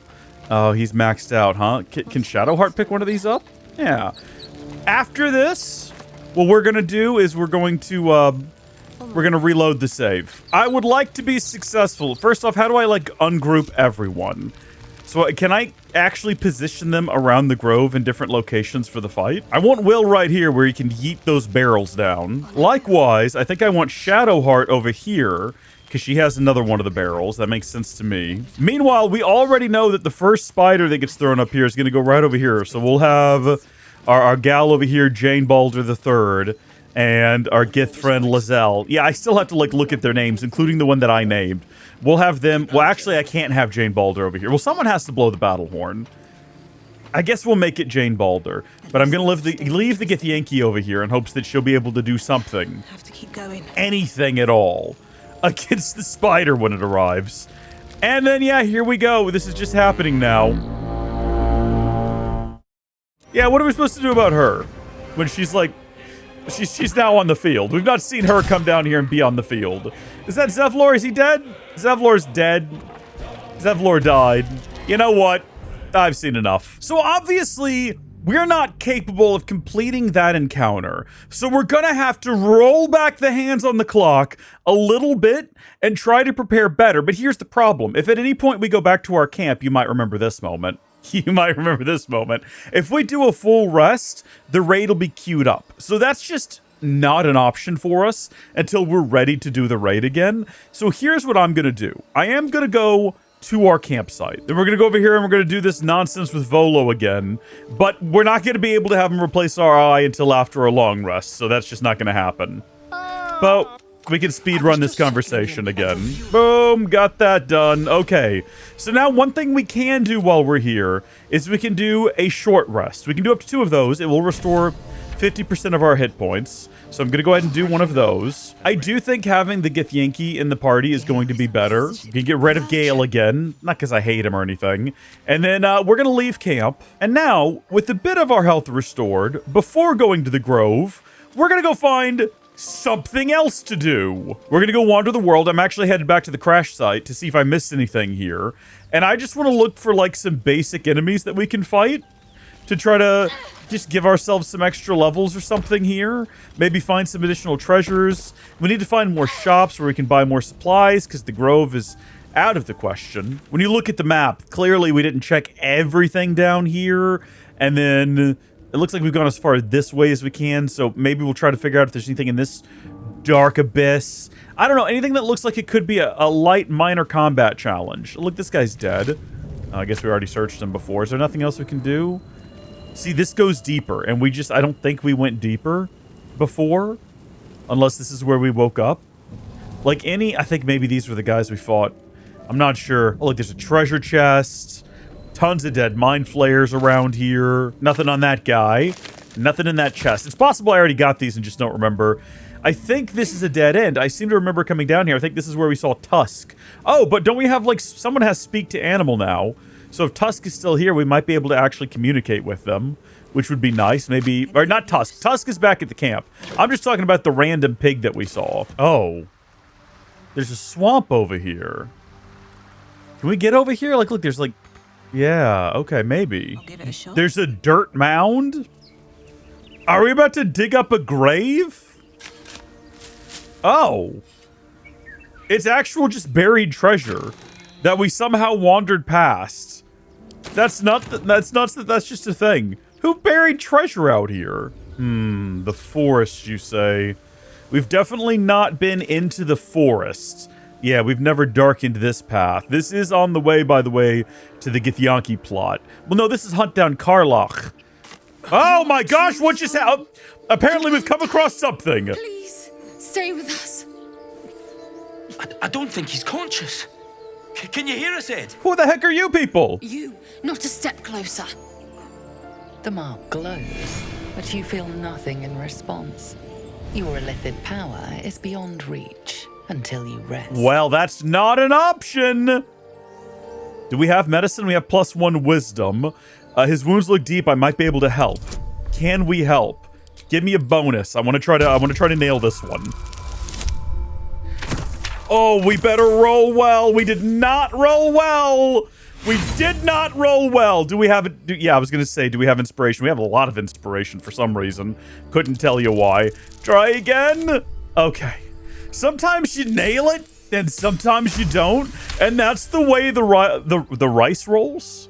Oh, he's maxed out, huh? Can Shadowheart pick one of these up? Yeah. After this... what we're gonna do is we're gonna reload the save. I would like to be successful. First off, how do I like ungroup everyone? So can I actually position them around the grove in different locations for the fight? I want Will right here where he can yeet those barrels down. Likewise, I think I want Shadowheart over here because she has another one of the barrels. That makes sense to me. Meanwhile, we already know that the first spider that gets thrown up here is gonna go right over here. So we'll have our gal over here, Jane Baldur III, and our Gith friend, Lizelle. Yeah, I still have to, like, look at their names, including the one that I named. We'll have them... Well, actually, I can't have Jane Baldur over here. Well, someone has to blow the battle horn. I guess we'll make it Jane Baldur. But I'm going to leave the Gith Yankee over here in hopes that she'll be able to do something. Have to keep going. Anything at all against the spider when it arrives. And then, yeah, here we go. This is just happening now. Yeah, what are we supposed to do about her? When she's like... She's now on the field. We've not seen her come down here and be on the field. Is that Zevlor? Is he dead? Zevlor's dead. Zevlor died. You know what? I've seen enough. So obviously, we're not capable of completing that encounter. So we're gonna have to roll back the hands on the clock a little bit and try to prepare better. But here's the problem. If at any point we go back to our camp, you might remember this moment. You might remember this moment. If we do a full rest, the raid will be queued up. So that's just not an option for us until we're ready to do the raid again. So here's what I'm going to do. I am going to go to our campsite. Then we're going to go over here and we're going to do this nonsense with Volo again. But we're not going to be able to have him replace our eye until after a long rest. So that's just not going to happen. But... we can speedrun this conversation again. Boom, got that done. Okay, so now one thing we can do while we're here is we can do a short rest. We can do up to 2 of those. It will restore 50% of our hit points. So I'm going to go ahead and do one of those. I do think having the Gith Yankee in the party is going to be better. You can get rid of Gale again. Not because I hate him or anything. And then we're going to leave camp. And now, with a bit of our health restored, before going to the Grove, we're going to go find... something else to do. We're gonna go wander the world. I'm actually headed back to the crash site to see if I missed anything here. And I just want to look for like some basic enemies that we can fight to try to just give ourselves some extra levels or something here. Maybe find some additional treasures. We need to find more shops where we can buy more supplies because the Grove is out of the question. When you look at the map, clearly we didn't check everything down here. And then... it looks like we've gone as far this way as we can, so maybe we'll try to figure out if there's anything in this dark abyss. I don't know, anything that looks like it could be a light minor combat challenge. Look, this guy's dead. I guess we already searched him before. Is there nothing else we can do? See, this goes deeper, and I don't think we went deeper before, unless this is where we woke up. Like I think maybe these were the guys we fought I'm not sure. Oh, look, there's a treasure chest. Tons of dead mind flayers around here. Nothing on that guy. Nothing in that chest. It's possible I already got these and just don't remember. I think this is a dead end. I seem to remember coming down here. I think this is where we saw Tusk. Oh, but don't we have, like, someone has speak to animal now. So if Tusk is still here, we might be able to actually communicate with them, which would be nice. Maybe, or not Tusk. Tusk is back at the camp. I'm just talking about the random pig that we saw. Oh, there's a swamp over here. Can we get over here? Like, look, there's like, yeah, okay, maybe. I'll give it a shot. There's a dirt mound. Are we about to dig up a grave? Oh, it's actual just buried treasure that we somehow wandered past. That's not. That's just a thing. Who buried treasure out here? The forest, you say? We've definitely not been into the forest. Yeah, we've never darkened this path. This is on the way, by the way, to the Githyanki plot. Well, no, this is Hunt Down Karlach. Oh my gosh, what just happened? Apparently we've come across something. Please, stay with us. I don't think he's conscious. Can you hear us, Ed? Who the heck are you people? You, not a step closer. The mark glows, but you feel nothing in response. Your illithid power is beyond reach until you rest. Well, that's not an option. Do we have medicine? We have +1 wisdom. His wounds look deep. I might be able to help. Can we help? Give me a bonus. I want to try to nail this one. Oh, we better roll well. We did not roll well. We did not roll well. Do we have it? Yeah, I was going to say, do we have inspiration? We have a lot of inspiration for some reason. Couldn't tell you why. Try again. Okay. Sometimes you nail it, and sometimes you don't. And that's the way the rice rolls.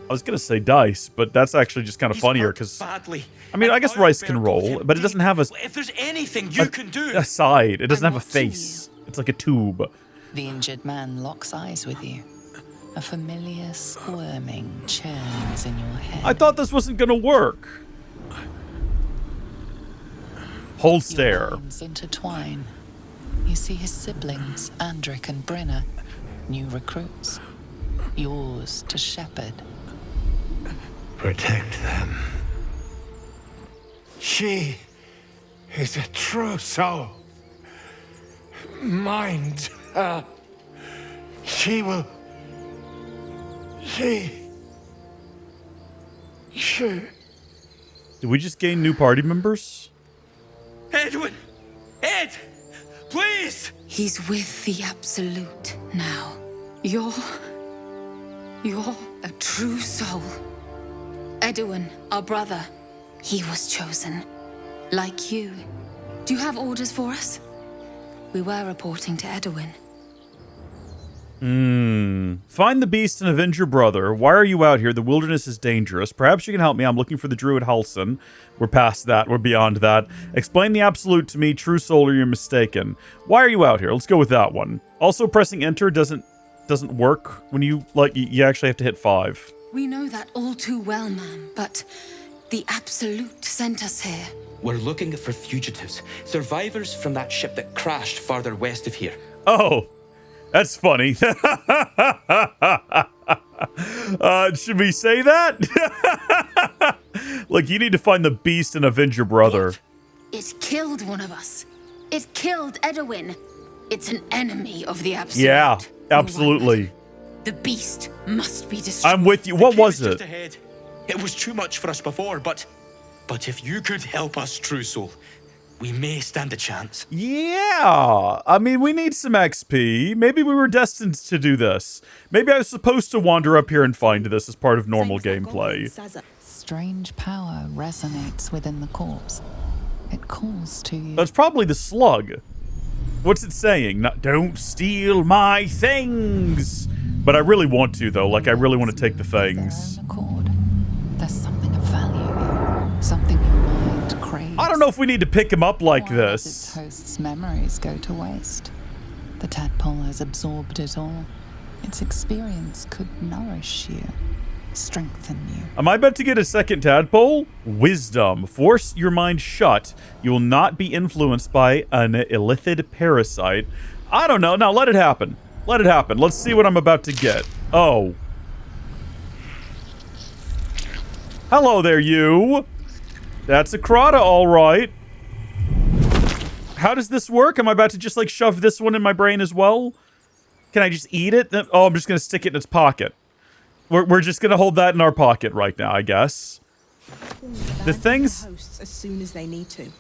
I was going to say dice, but that's actually just kind of funnier because, I mean, I guess rice can roll, but it doesn't have If there's anything you can do. a side. It doesn't have a face. It's like a tube. The injured man locks eyes with you. A familiar squirming churns in your head. I thought this wasn't gonna work. Hold stare. Your minds intertwine. You see his siblings, Andric and Brenna, new recruits. Yours to shepherd. Protect them. She is a true soul. Mind her. She will... She... Did we just gain new party members? Edwin! Ed! Please! He's with the Absolute now. You're a true soul. Edwin, our brother, he was chosen. Like you. Do you have orders for us? We were reporting to Edwin. Find the beast and avenge your brother. Why are you out here? The wilderness is dangerous. Perhaps you can help me. I'm looking for the druid Halsin. We're past that. We're beyond that. Explain the absolute to me, true soul, or you're mistaken. Why are you out here? Let's go with that one. Also, pressing enter doesn't work when you actually have to hit 5. We know that all too well, ma'am, but the Absolute sent us here. We're looking for fugitives. Survivors from that ship that crashed farther west of here. Oh, that's funny. Should we say that? Look, you need to find the beast and avenge your brother. What? It killed one of us. It killed Edwin. It's an enemy of the Absolute. Yeah, absolutely. The beast must be destroyed. I'm with you. What was it? Ahead. It was too much for us before, but if you could help us, true soul, we may stand a chance. Yeah. I mean, we need some XP. Maybe we were destined to do this. Maybe I was supposed to wander up here and find this as part of normal gameplay. Strange power resonates within the corpse. It calls to you. That's probably the slug. What's it saying? Don't steal my things. But I really want to, though. Like, I really want to take the things. There's something of value here. Something your mind craves. I don't know if we need to pick him up like this. Its host's memories go to waste. The tadpole has absorbed it all. Its experience could nourish you, strengthen you. Am I about to get a second tadpole? Wisdom. Force your mind shut. You will not be influenced by an illithid parasite. I don't know. Now, let it happen. Let it happen. Let's see what I'm about to get. Oh. Hello there, you. That's a Crata, all right. How does this work? Am I about to just, like, shove this one in my brain as well? Can I just eat it? Oh, I'm just going to stick it in its pocket. We're just going to hold that in our pocket right now, I guess. The things... Hosts as soon as they need to.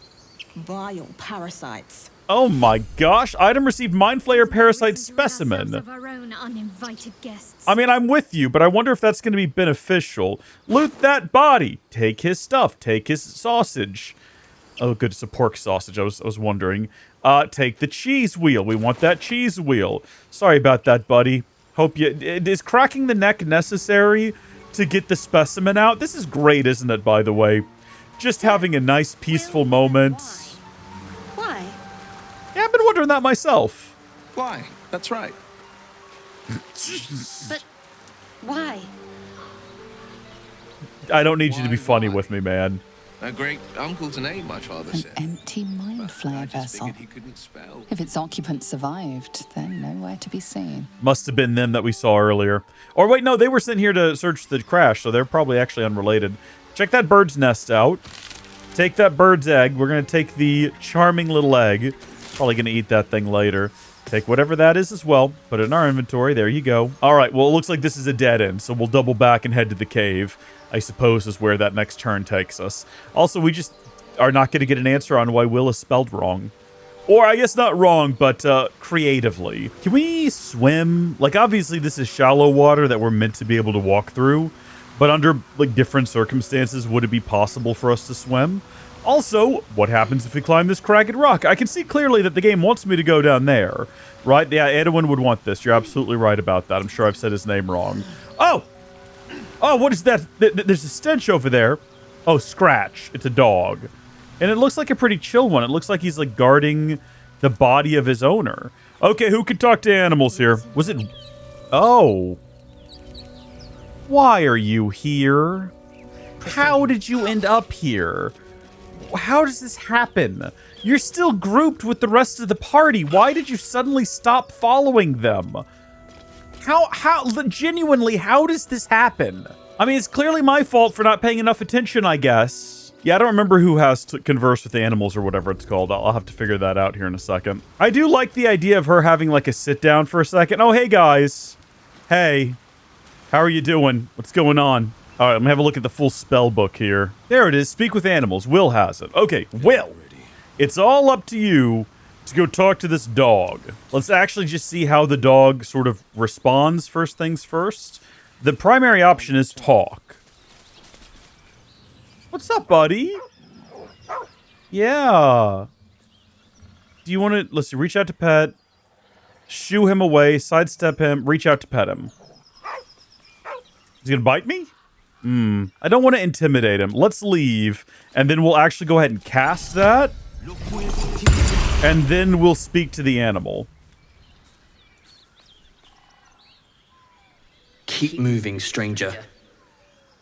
Vile parasites. Oh my gosh. Item received Mind Flayer Parasite Specimen. Of our own uninvited guests. I mean, I'm with you, but I wonder if that's going to be beneficial. Loot that body. Take his stuff. Take his sausage. Oh, good. It's a pork sausage. I was wondering. Take the cheese wheel. We want that cheese wheel. Sorry about that, buddy. Hope you... Is cracking the neck necessary to get the specimen out? This is great, isn't it, by the way? Just having a nice, peaceful moment. Why? Yeah, I've been wondering that myself. Why? That's right. But why? I don't need you to be funny with me, man. A great uncle's name, my father said. An empty mind flayer vessel. He couldn't spell. If its occupant survived, then nowhere to be seen. Must have been them that we saw earlier. Or wait, no, they were sent here to search the crash, so they're probably actually unrelated. Check that bird's nest out. Take that bird's egg. We're going to take the charming little egg. Probably going to eat that thing later. Take whatever that is as well. Put it in our inventory. There you go. All right, well, it looks like this is a dead end, so we'll double back and head to the cave. I suppose is where that next turn takes us. Also, we just are not going to get an answer on why Will is spelled wrong. Or, I guess not wrong, but creatively. Can we swim? Like, obviously, this is shallow water that we're meant to be able to walk through. But under, like, different circumstances, would it be possible for us to swim? Also, what happens if we climb this cragged rock? I can see clearly that the game wants me to go down there. Right? Yeah, Edwin would want this. You're absolutely right about that. I'm sure I've said his name wrong. Oh! Oh, what is that? There's a stench over there. Oh, Scratch. It's a dog. And it looks like a pretty chill one. It looks like he's, like, guarding the body of his owner. Okay, who can talk to animals here? Was it... Oh. Why are you here? How did you end up here? How does this happen? You're still grouped with the rest of the party. Why did you suddenly stop following them? Genuinely, how does this happen? I mean, it's clearly my fault for not paying enough attention, I guess. Yeah, I don't remember who has to converse with animals or whatever it's called. I'll have to figure that out here in a second. I do like the idea of her having, like, a sit down for a second. Oh, hey, guys. Hey. How are you doing? What's going on? All right, I'm gonna have a look at the full spell book here. There it is. Speak with animals. Will has it. Okay, Will. It's all up to you to go talk to this dog. Let's actually just see how the dog sort of responds first things first. The primary option is talk. What's up, buddy? Yeah. Do you want to, let's see, reach out to pet, shoo him away, sidestep him, reach out to pet him. He's gonna bite me? I don't want to intimidate him. Let's leave, and then we'll actually go ahead and cast that. And then we'll speak to the animal. Keep moving, stranger.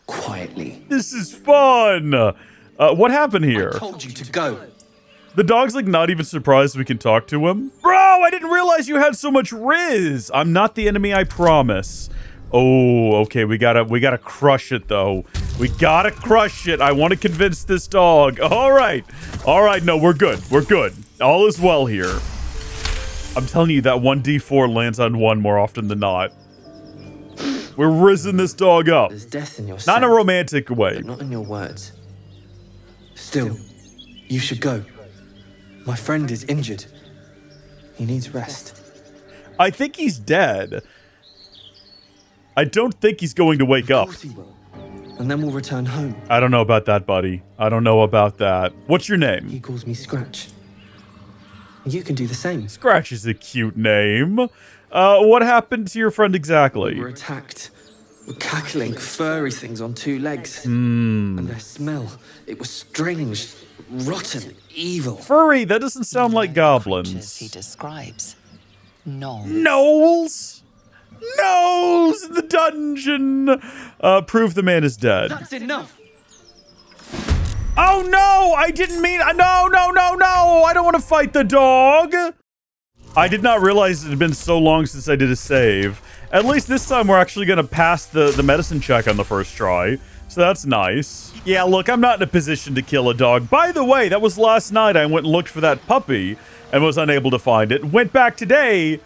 Quietly. This is fun! What happened here? I told you to go. The dog's like not even surprised we can talk to him. Bro, I didn't realize you had so much Riz! I'm not the enemy, I promise. Oh, okay, we gotta crush it, though. We gotta crush it. I want to convince this dog. All right. All right, no, we're good. We're good. All is well here. I'm telling you, that 1d4 lands on 1 more often than not. We're rizzing this dog up. There's death in your not in a romantic way. But not in your words. Still, you should go. My friend is injured. He needs rest. I think he's dead. I don't think he's going to wake up. He will. And then we'll return home. I don't know about that, buddy. I don't know about that. What's your name? He calls me Scratch. You can do the same. Scratch is a cute name. What happened to your friend exactly? We were attacked. Cackling, furry things on 2 legs. And their smell, it was strange, rotten, evil. Furry? That doesn't sound like goblins. He describes. Gnolls. Gnolls? Gnolls in the dungeon! Prove the man is dead. That's enough! Oh no! I didn't mean... No! I don't want to fight the dog! I did not realize it had been so long since I did a save. At least this time we're actually going to pass the medicine check on the first try. So that's nice. Yeah, look, I'm not in a position to kill a dog. By the way, that was last night I went and looked for that puppy and was unable to find it. Went back today.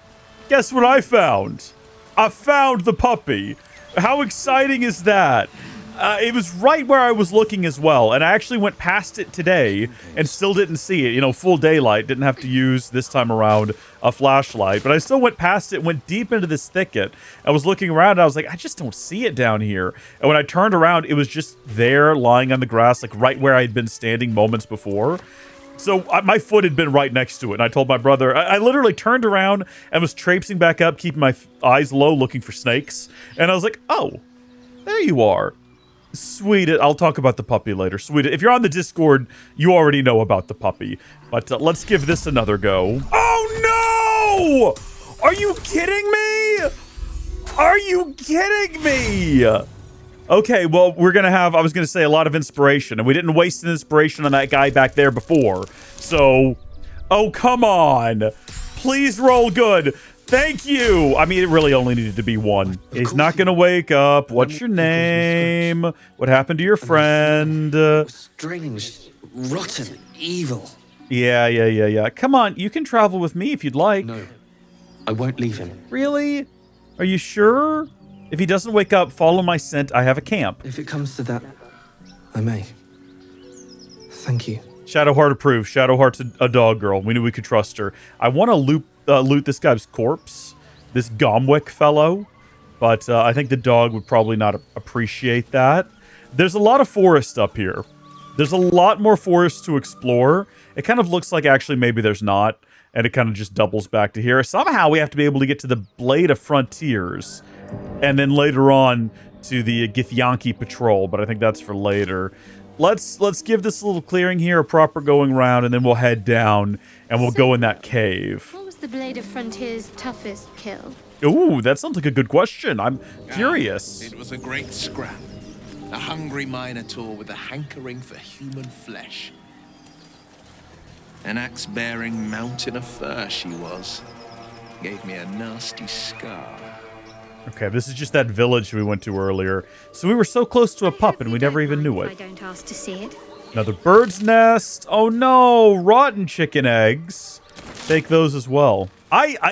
Guess what I found? I found the puppy. How exciting is that? It was right where I was looking as well, and I actually went past it today and still didn't see it. You know, full daylight, didn't have to use, this time around, a flashlight, but I still went past it, went deep into this thicket. I was looking around, and I was like, I just don't see it down here. And when I turned around, it was just there, lying on the grass, like right where I had been standing moments before. So my foot had been right next to it, and I told my brother, I literally turned around and was traipsing back up, keeping my eyes low, looking for snakes, and I was like, oh, there you are. Sweet. I'll talk about the puppy later. Sweet. If you're on the Discord, you already know about the puppy. But let's give this another go. Oh, no! Are you kidding me? Are you kidding me? Okay, well, we're going to have, I was going to say, a lot of inspiration. And we didn't waste an inspiration on that guy back there before. So, oh, come on. Please roll good. Thank you! I mean, it really only needed to be one. He's not gonna wake up. What's your name? What happened to your friend? Strange, rotten, evil. Yeah. Come on, you can travel with me if you'd like. No, I won't leave him. Really? Are you sure? If he doesn't wake up, follow my scent. I have a camp. If it comes to that, I may. Thank you. Shadowheart approved. Shadowheart's a dog girl. We knew we could trust her. I want to loot this guy's corpse, this Gomwick fellow, but I think the dog would probably not appreciate that. There's a lot of forest up here. There's a lot more forest to explore. It kind of looks like actually maybe there's not, and it kind of just doubles back to here. Somehow we have to be able to get to the Blade of Frontiers, and then later on to the Githyanki Patrol, but I think that's for later. Let's give this little clearing here a proper going round, and then we'll head down, and we'll go in that cave. What was the Blade of Frontier's toughest kill? Ooh, that sounds like a good question. I'm curious. It was a great scrap. A hungry minotaur with a hankering for human flesh. An axe-bearing mountain of fur she was. Gave me a nasty scar. Okay, this is just that village we went to earlier. So we were so close to a pup and we never even knew it. I don't ask to see it. Another bird's nest. Oh no, rotten chicken eggs. Take those as well.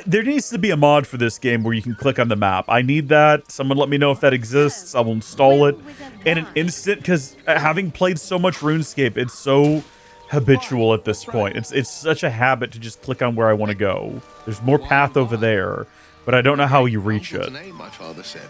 There needs to be a mod for this game where you can click on the map. I need that. Someone let me know if that exists. I will install it in an instant, because having played so much RuneScape, it's so habitual at this point. It's such a habit to just click on where I want to go. There's more path over there, but I don't know how you reach it. Name, my father said.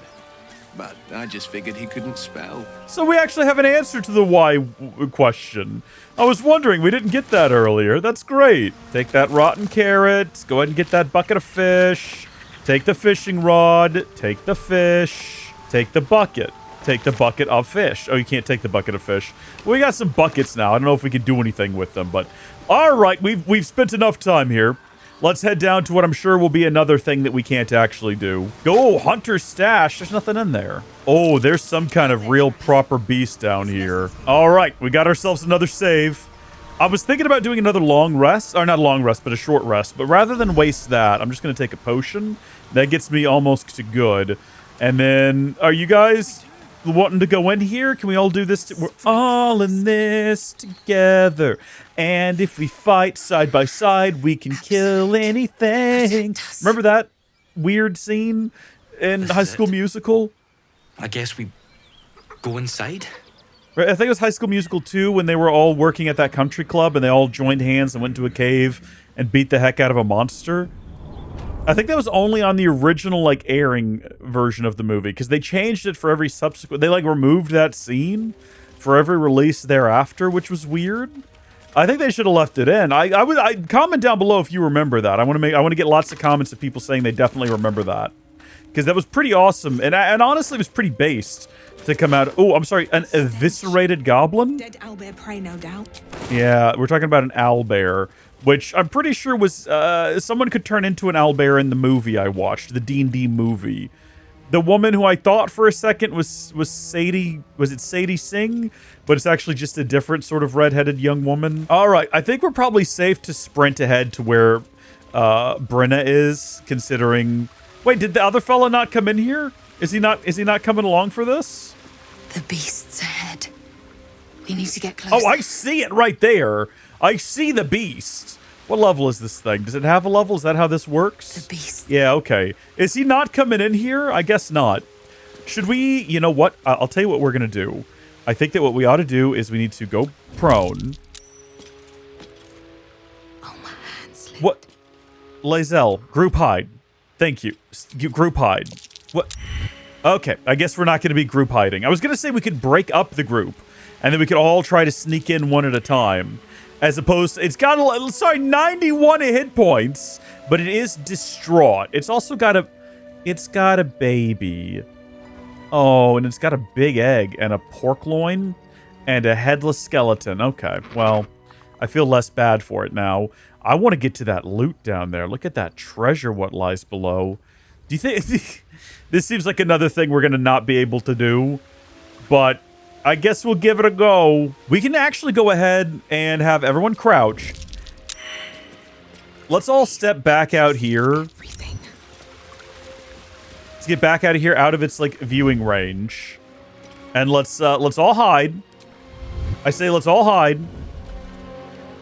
But I just figured he couldn't spell. So we actually have an answer to the why question. I was wondering, we didn't get that earlier. That's great. Take that rotten carrot. Go ahead and get that bucket of fish. Take the fishing rod. Take the fish. Take the bucket. Take the bucket of fish. Oh, you can't take the bucket of fish. We got some buckets now. I don't know if we can do anything with them, but all right, we've spent enough time here. Let's head down to what I'm sure will be another thing that we can't actually do. Go, Hunter's Stash. There's nothing in there. Oh, there's some kind of real proper beast down here. All right, we got ourselves another save. I was thinking about doing another long rest. Or not a long rest, but a short rest. But rather than waste that, I'm just going to take a potion. That gets me almost to good. And then, are you guys wanting to go in here? Can we all do this? We're all in this together. And if we fight side by side, we can kill anything. Remember that weird scene in High School Musical? I guess we go inside? Right, I think it was High School Musical 2 when they were all working at that country club and they all joined hands and went to a cave and beat the heck out of a monster. I think that was only on the original, like, airing version of the movie, because they changed it for every subsequent... They, like, removed that scene for every release thereafter, which was weird. I think they should have left it in. I comment down below if you remember that. I want to get lots of comments of people saying they definitely remember that, because that was pretty awesome, and honestly, it was pretty based to come out. Oh, I'm sorry, an eviscerated goblin. Dead owlbear prey, no doubt. Yeah, we're talking about an owlbear, which I'm pretty sure was someone could turn into an owlbear in the movie I watched, the D&D movie. The woman who I thought for a second was Sadie, was it Sadie Singh? But it's actually just a different sort of redheaded young woman. All right, I think we're probably safe to sprint ahead to where Brenna is, considering... Wait, did the other fella not come in here? Is he not coming along for this? The beast's ahead. We need to get closer. Oh, I see it right there. I see the beast. What level is this thing? Does it have a level? Is that how this works? The beast. Yeah, okay. Is he not coming in here? I guess not. Should we... You know what? I'll tell you what we're going to do. I think that what we ought to do is we need to go prone. Oh, my hand slipped. What? Lae'zel, group hide. Thank you. Group hide. What? Okay, I guess we're not going to be group hiding. I was going to say we could break up the group, and then we could all try to sneak in one at a time. As opposed to, it's got, 91 hit points, but it is distraught. It's also got a baby. Oh, and it's got a big egg and a pork loin and a headless skeleton. Okay, well, I feel less bad for it now. I want to get to that loot down there. Look at that treasure, what lies below. Do you think... This seems like another thing we're going to not be able to do, but I guess we'll give it a go. We can actually go ahead and have everyone crouch. Let's all step back out here. Let's get back out of here, out of its like viewing range, and let's all hide. I say let's all hide.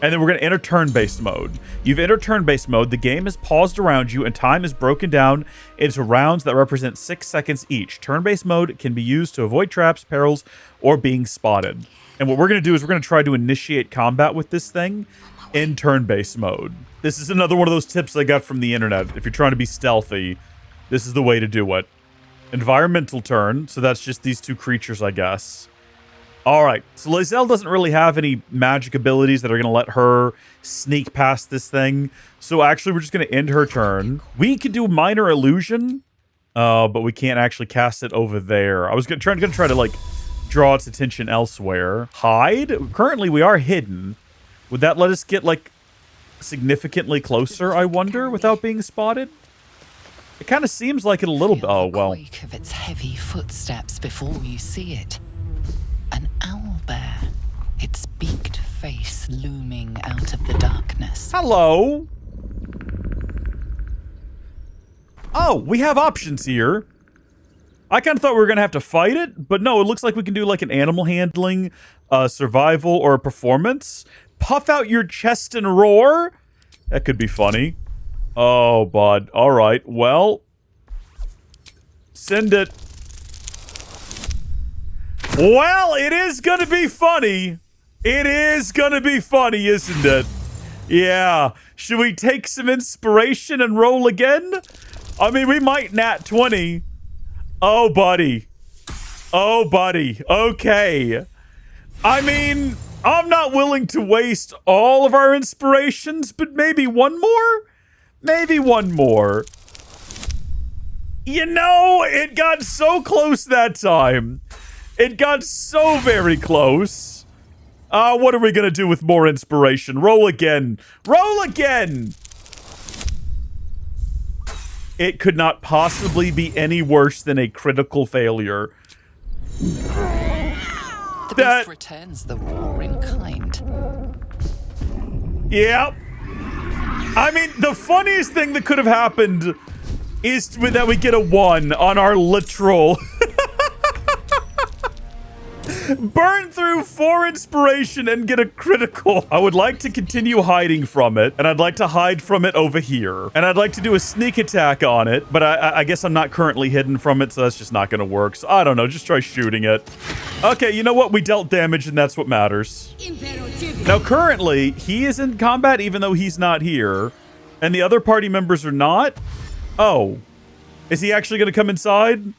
And then we're going to enter turn-based mode. You've entered turn-based mode. The game is paused around you, and time is broken down into rounds that represent 6 seconds each. Turn-based mode can be used to avoid traps, perils, or being spotted. And what we're going to do is we're going to try to initiate combat with this thing in turn-based mode. This is another one of those tips I got from the internet. If you're trying to be stealthy, this is the way to do it. Environmental turn, so that's just these two creatures, I guess. All right, so Lae'zel doesn't really have any magic abilities that are going to let her sneak past this thing. So actually, we're just going to end her turn. We could do minor illusion, but we can't actually cast it over there. I was gonna try to like draw its attention elsewhere. Hide. Currently, we are hidden. Would that let us get like significantly closer? I wonder, without being spotted. It kind of seems like it a little bit. Oh well. Quake of its heavy footsteps before you see it. An owlbear, its beaked face looming out of the darkness. Hello. Oh, we have options here. I kind of thought we were going to have to fight it, but no, it looks like we can do like an animal handling, survival, or a performance. Puff out your chest and roar. That could be funny. Oh, bud. All right. Well, send it. Well, it is going to be funny. It is going to be funny, isn't it? Yeah. Should we take some inspiration and roll again? I mean, we might nat 20. Oh, buddy. Oh, buddy. Okay. I mean, I'm not willing to waste all of our inspirations, but maybe one more? Maybe one more. You know, it got so close that time. It got so very close. What are we going to do with more inspiration? Roll again. Roll again! It could not possibly be any worse than a critical failure. The beast returns the roar in kind. Yep. I mean, the funniest thing that could have happened is that we get a 1 on our literal... Burn through 4 inspiration and get a critical. I would like to continue hiding from it, and I'd like to hide from it over here. And I'd like to do a sneak attack on it, but I guess I'm not currently hidden from it, so that's just not going to work. So I don't know, just try shooting it. Okay, you know what? We dealt damage, and that's what matters. Now, currently, he is in combat even though he's not here, and the other party members are not. Oh, is he actually going to come inside?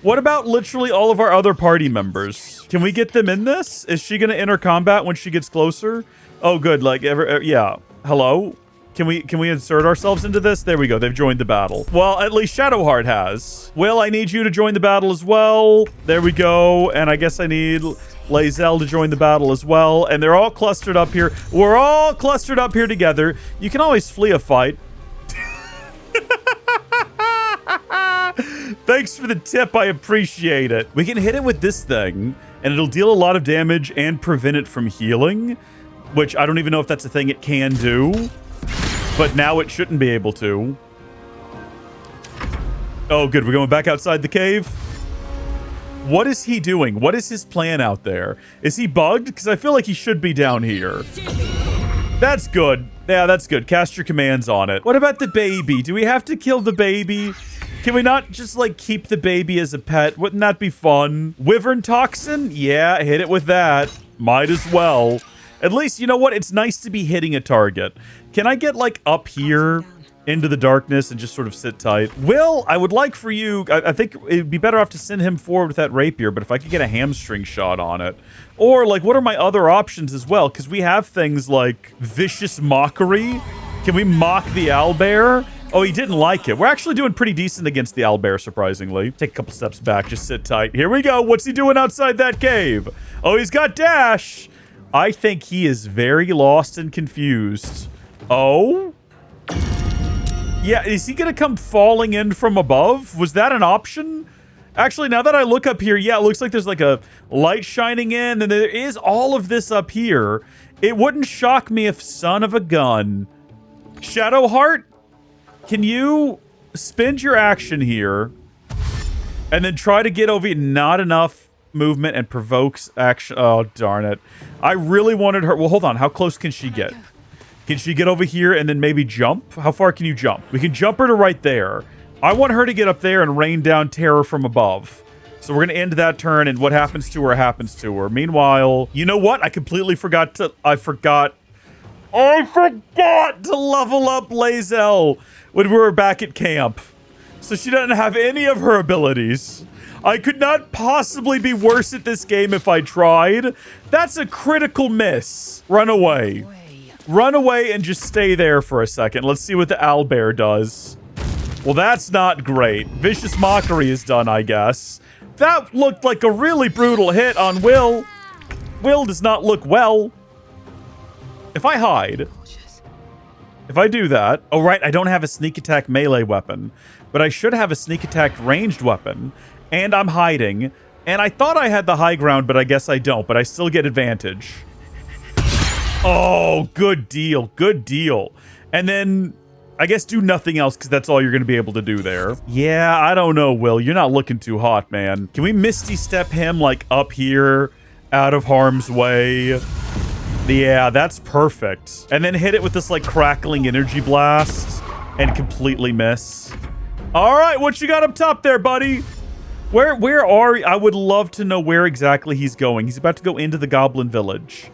What about literally all of our other party members? Can we get them in this? Is she going to enter combat when she gets closer? Oh, good. Like, yeah. Hello? Can we insert ourselves into this? There we go. They've joined the battle. Well, at least Shadowheart has. Will, I need you to join the battle as well. There we go. And I guess I need Lae'zel to join the battle as well. And they're all clustered up here. We're all clustered up here together. You can always flee a fight. Thanks for the tip. I appreciate it. We can hit it with this thing, and it'll deal a lot of damage and prevent it from healing, which I don't even know if that's a thing it can do. but now it shouldn't be able to. Oh, good. We're going back outside the cave. What is he doing? What is his plan out there? Is he bugged? Because I feel like he should be down here. That's good. Yeah, that's good. Cast your commands on it. What about the baby? Do we have to kill the baby? Can we not just, like, keep the baby as a pet? Wouldn't that be fun? Wyvern toxin? Yeah, hit it with that. Might as well. At least, you know what? It's nice to be hitting a target. Can I get, like, up here into the darkness and just sort of sit tight? Will, I would like for you... I think it'd be better off to send him forward with that rapier, but if I could get a hamstring shot on it. Or, like, what are my other options as well? Because we have things like Vicious Mockery. Can we mock the owlbear? Oh, he didn't like it. We're actually doing pretty decent against the owlbear, surprisingly. Take a couple steps back. Just sit tight. Here we go. What's he doing outside that cave? Oh, he's got dash. I think he is very lost and confused. Oh? Yeah, is he going to come falling in from above? Was that an option? Actually, now that I look up here, yeah, it looks like there's like a light shining in, and there is all of this up here. It wouldn't shock me if son of a gun. Shadowheart? Can you spend your action here and then try to get over here? Not enough movement and provokes action. Oh, darn it. I really wanted her. Well, hold on. How close can she get? Can she get over here and then maybe jump? How far can you jump? We can jump her to right there. I want her to get up there and rain down terror from above. So we're going to end that turn, and what happens to her happens to her. Meanwhile, you know what? I completely forgot to... I forgot to level up Lae'zel when we were back at camp. So she doesn't have any of her abilities. I could not possibly be worse at this game if I tried. That's a critical miss. Run away. Run away and just stay there for a second. Let's see what the owlbear does. Well, that's not great. Vicious Mockery is done, I guess. That looked like a really brutal hit on Will. Will does not look well. If I hide... If I do that... Oh, right, I don't have a sneak attack melee weapon. But I should have a sneak attack ranged weapon. And I'm hiding. And I thought I had the high ground, but I guess I don't. But I still get advantage. Oh, good deal. Good deal. And then... I guess do nothing else, because that's all you're going to be able to do there. Yeah, I don't know, Will. You're not looking too hot, man. Can we Misty Step him, like, up here, out of harm's way? Yeah, that's perfect. And then hit it with this, like, crackling energy blast and completely miss. All right, what you got up top there, buddy? Where are you? I would love to know where exactly he's going. He's about to go into the goblin village.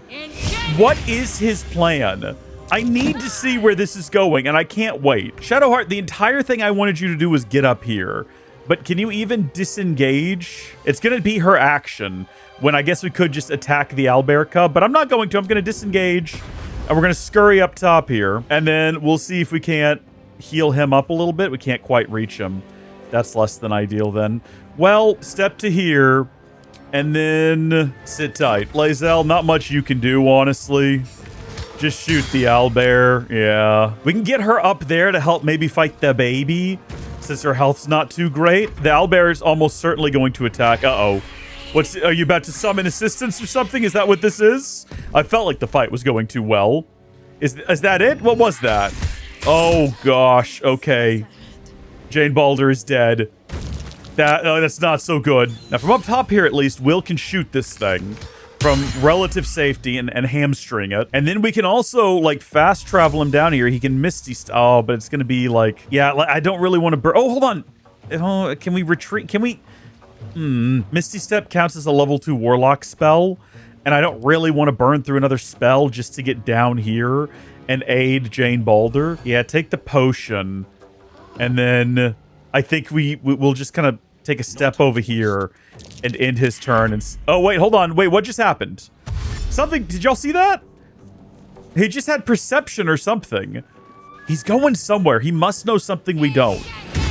What is his plan? I need to see where this is going, and I can't wait. Shadowheart, the entire thing I wanted you to do was get up here. But can you even disengage? It's going to be her action, when I guess we could just attack the owlbear cub, but I'm not going to. I'm going to disengage, and we're going to scurry up top here, and then we'll see if we can't heal him up a little bit. We can't quite reach him. That's less than ideal then. Well, step to here, and then sit tight. Lae'zel, not much you can do, honestly. Just shoot the owlbear. Yeah. We can get her up there to help maybe fight the baby, since her health's not too great. The owlbear is almost certainly going to attack. Uh-oh. Are you about to summon assistance or something? Is that what this is? I felt like the fight was going too well. Is that it? What was that? Oh, gosh. Okay. Jane Baldur is dead. That's not so good. Now, from up top here, at least, Will can shoot this thing from relative safety and hamstring it. And then we can also, like, fast travel him down here. He can Misty... Oh, but it's going to be, like... Yeah, I don't really want to burn... Oh, hold on. Oh, can we retreat? Can we... Misty Step counts as a level 2 Warlock spell. And I don't really want to burn through another spell just to get down here and aid Jane Baldur. Yeah, take the potion. And then I think we'll just kind of take a step over here and end his turn. And oh, wait, hold on. Wait, what just happened? Something, did y'all see that? He just had perception or something. He's going somewhere. He must know something we don't.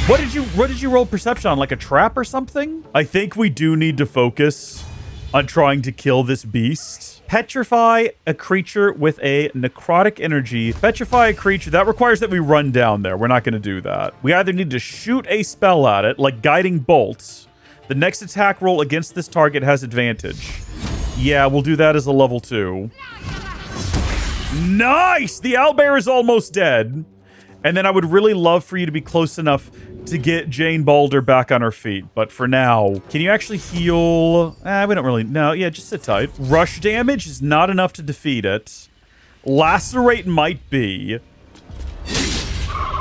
What did you roll perception on? Like a trap or something? I think we do need to focus on trying to kill this beast. Petrify a creature with a necrotic energy. Petrify a creature. That requires that we run down there. We're not going to do that. We either need to shoot a spell at it, like Guiding Bolts. The next attack roll against this target has advantage. Yeah, we'll do that as a level 2. Nice! The owlbear is almost dead. And then I would really love for you to be close enough to get Jane Baldur back on her feet. But for now, can you actually heal? We don't really know. Yeah, just sit tight. Rush damage is not enough to defeat it. Lacerate might be.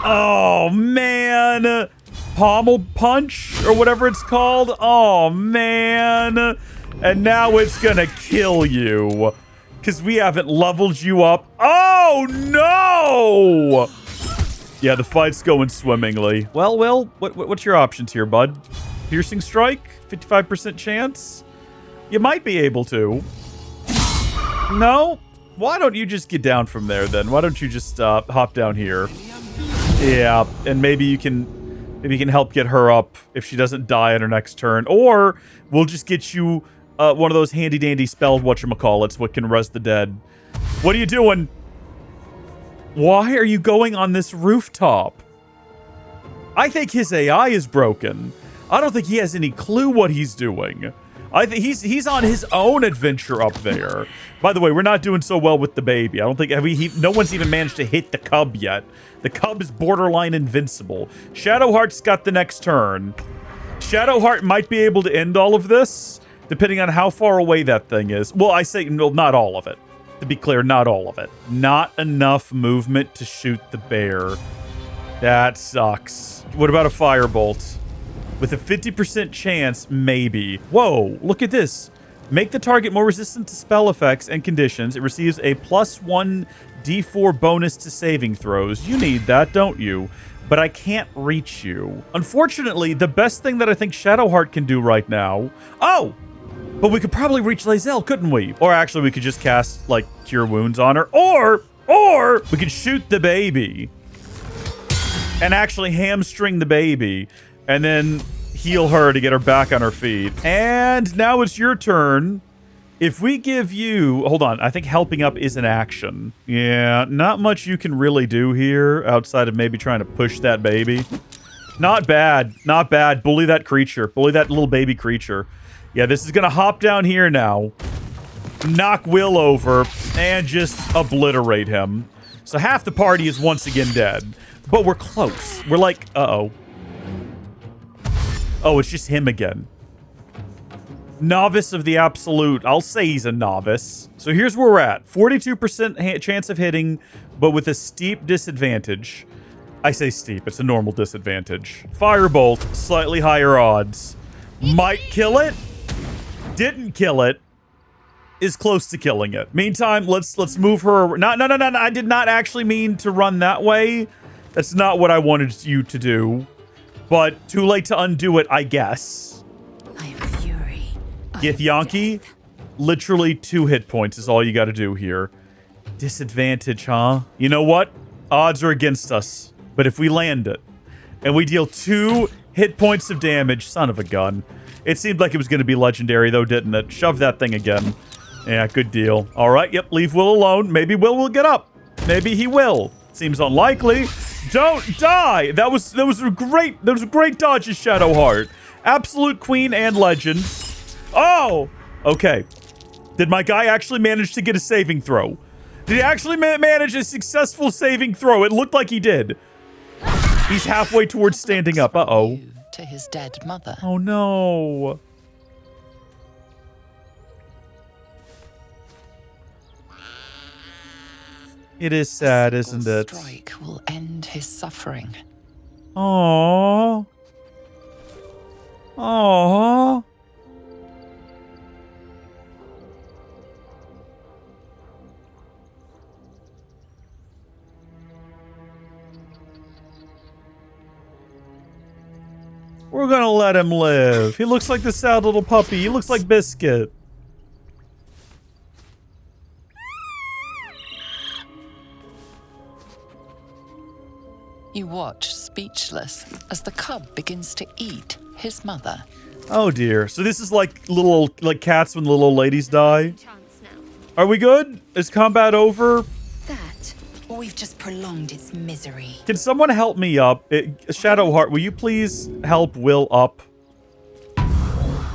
Oh, man. Pommel punch or whatever it's called. Oh, man. And now it's gonna kill you because we haven't leveled you up. Oh, no. Yeah, the fight's going swimmingly. Well, Will, what's your options here, bud? Piercing strike? 55% chance? You might be able to. No? Why don't you just get down from there, then? Why don't you just hop down here? Yeah, and maybe you can help get her up if she doesn't die on her next turn. Or we'll just get you one of those handy-dandy spells, whatchamacallits, what can res the dead. What are you doing? Why are you going on this rooftop? I think his AI is broken. I don't think he has any clue what he's doing. I think he's on his own adventure up there. By the way, we're not doing so well with the baby. I don't think no one's even managed to hit the cub yet. The cub is borderline invincible. Shadowheart's got the next turn. Shadowheart might be able to end all of this, depending on how far away that thing is. Well, I say no, not all of it. To be clear, not all of it. Not enough movement to shoot the bear. That sucks. What about a firebolt? With a 50% chance, maybe. Whoa, look at this. Make the target more resistant to spell effects and conditions. It receives a +1 D4 bonus to saving throws. You need that, don't you? But I can't reach you. Unfortunately, the best thing that I think Shadowheart can do right now... Oh! But we could probably reach Lae'zel, couldn't we? Or actually, we could just cast, like, Cure Wounds on her. Or we could shoot the baby. And actually hamstring the baby. And then heal her to get her back on her feet. And now it's your turn. If we give you... Hold on. I think helping up is an action. Yeah, not much you can really do here outside of maybe trying to push that baby. Not bad. Not bad. Bully that creature. Bully that little baby creature. Yeah, this is going to hop down here now. Knock Will over and just obliterate him. So half the party is once again dead. But we're close. We're like, uh-oh. Oh, it's just him again. Novice of the absolute. I'll say he's a novice. So here's where we're at. 42% chance of hitting, but with a steep disadvantage. I say steep. It's a normal disadvantage. Firebolt, slightly higher odds. Might kill it. Didn't kill it. Is close to killing it. Meantime, let's move her. No. I did not actually mean to run that way. That's not what I wanted you to do. But too late to undo it, I guess. I am fury. Githyanki, literally 2 hit points is all you got to do here. Disadvantage, huh? You know what? Odds are against us. But if we land it, and we deal 2 hit points of damage, son of a gun. It seemed like it was going to be legendary, though, didn't it? Shove that thing again. Yeah, good deal. All right, yep, leave Will alone. Maybe Will get up. Maybe he will. Seems unlikely. Don't die! That was a great dodge of Shadowheart. Absolute queen and legend. Oh! Okay. Did my guy actually manage to get a saving throw? Did he actually manage a successful saving throw? It looked like he did. He's halfway towards standing up. Uh-oh. To his dead mother. Oh no. It is sad, isn't it? Strike will end his suffering. Aww. Aww. We're gonna let him live. He looks like the sad little puppy. He looks like Biscuit. You watch, speechless, as the cub begins to eat his mother. Oh dear. So this is like cats when little ladies die. Are we good? Is combat over? That, or we've just prolonged its misery. Can someone help me up? Shadowheart, will you please help Will up?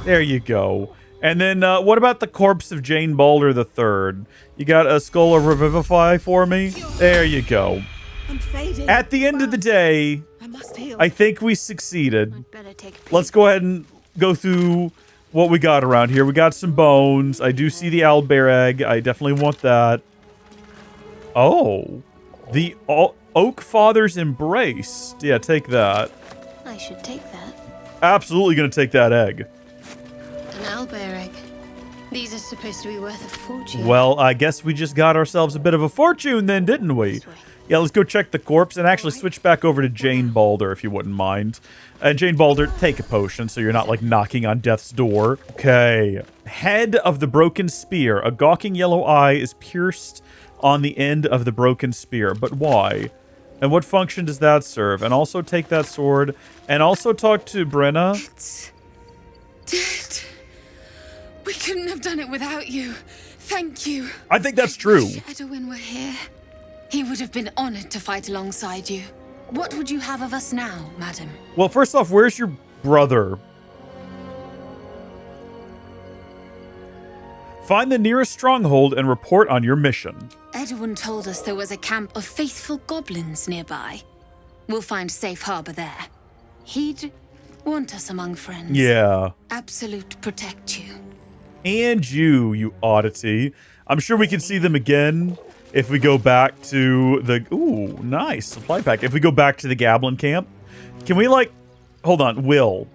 There you go. And then what about the corpse of Jane Baldur III? You got a Skull of Revivify for me? There you go. I'm fading. At the end of the day, I must heal. I think we succeeded. Better take a peek. Let's go ahead and go through what we got around here. We got some bones. I do see the owlbear egg. I definitely want that. Oh, the Oak Father's Embrace. Yeah, take that. I should take that. Absolutely gonna take that egg. An owlbear egg. These are supposed to be worth a fortune. Well, I guess we just got ourselves a bit of a fortune then, didn't we? Yeah, let's go check the corpse and actually switch back over to Jane Baldur, if you wouldn't mind. And Jane Baldur, take a potion so you're not, like, knocking on death's door. Okay. Head of the broken spear. A gawking yellow eye is pierced on the end of the broken spear. But why? And what function does that serve? And also take that sword. And also talk to Brenna. It's dead. We couldn't have done it without you. Thank you. I think that's true. If Edwin were here, he would have been honored to fight alongside you. What would you have of us now, madam? Well, first off, where's your brother? Find the nearest stronghold and report on your mission. Edwin told us there was a camp of faithful goblins nearby. We'll find safe harbor there. He'd want us among friends. Yeah. Absolute protect you. And you oddity. I'm sure we can see them again if we go back to the... Ooh, nice. Supply pack. If we go back to the goblin camp. Can we, like... Hold on. Will.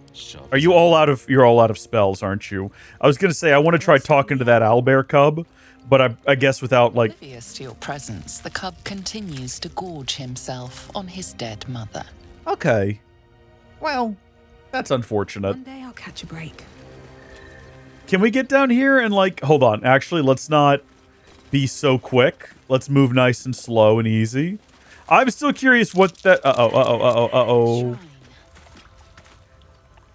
Are you all out of... You're all out of spells, aren't you? I was going to say, I want to try talking to that owlbear cub. But I guess without, like... Oblivious to your presence, the cub continues to gorge himself on his dead mother. Okay. Well, that's unfortunate. One day I'll catch a break. Can we get down here and, like... Hold on. Actually, let's not be so quick. Let's move nice and slow and easy. I'm still curious what that... Uh-oh.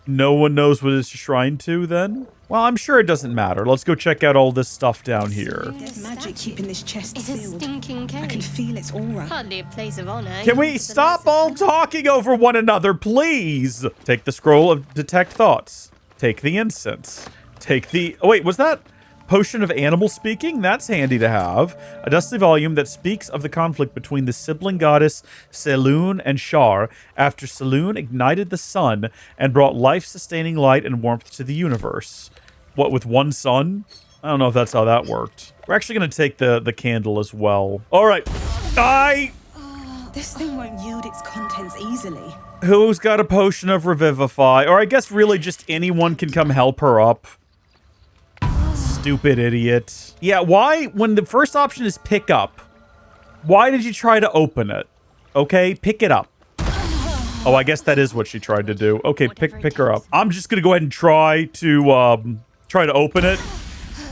No one knows what it's a shrine to, then? Well, I'm sure it doesn't matter. Let's go check out all this stuff down here. There's magic keeping this chest It's a sealed. stinking cave. I can feel its aura. Hardly a place of honor. Can we stop all talking over one another, please? Take the scroll of detect thoughts. Take the incense. Take the... Oh, wait, was that potion of animal speaking? That's handy to have. A dusty volume that speaks of the conflict between the sibling goddess Selûne and Shar after Selûne ignited the sun and brought life-sustaining light and warmth to the universe. What, with one sun? I don't know if that's how that worked. We're actually going to take the candle as well. All right. This thing won't yield its contents easily. Who's got a potion of revivify? Or I guess really just anyone can come help her up. Stupid idiot. Yeah, why? When the first option is pick up, why did you try to open it? Okay, pick it up. Oh, I guess that is what she tried to do. Okay, pick her up. I'm just gonna go ahead and try to open it.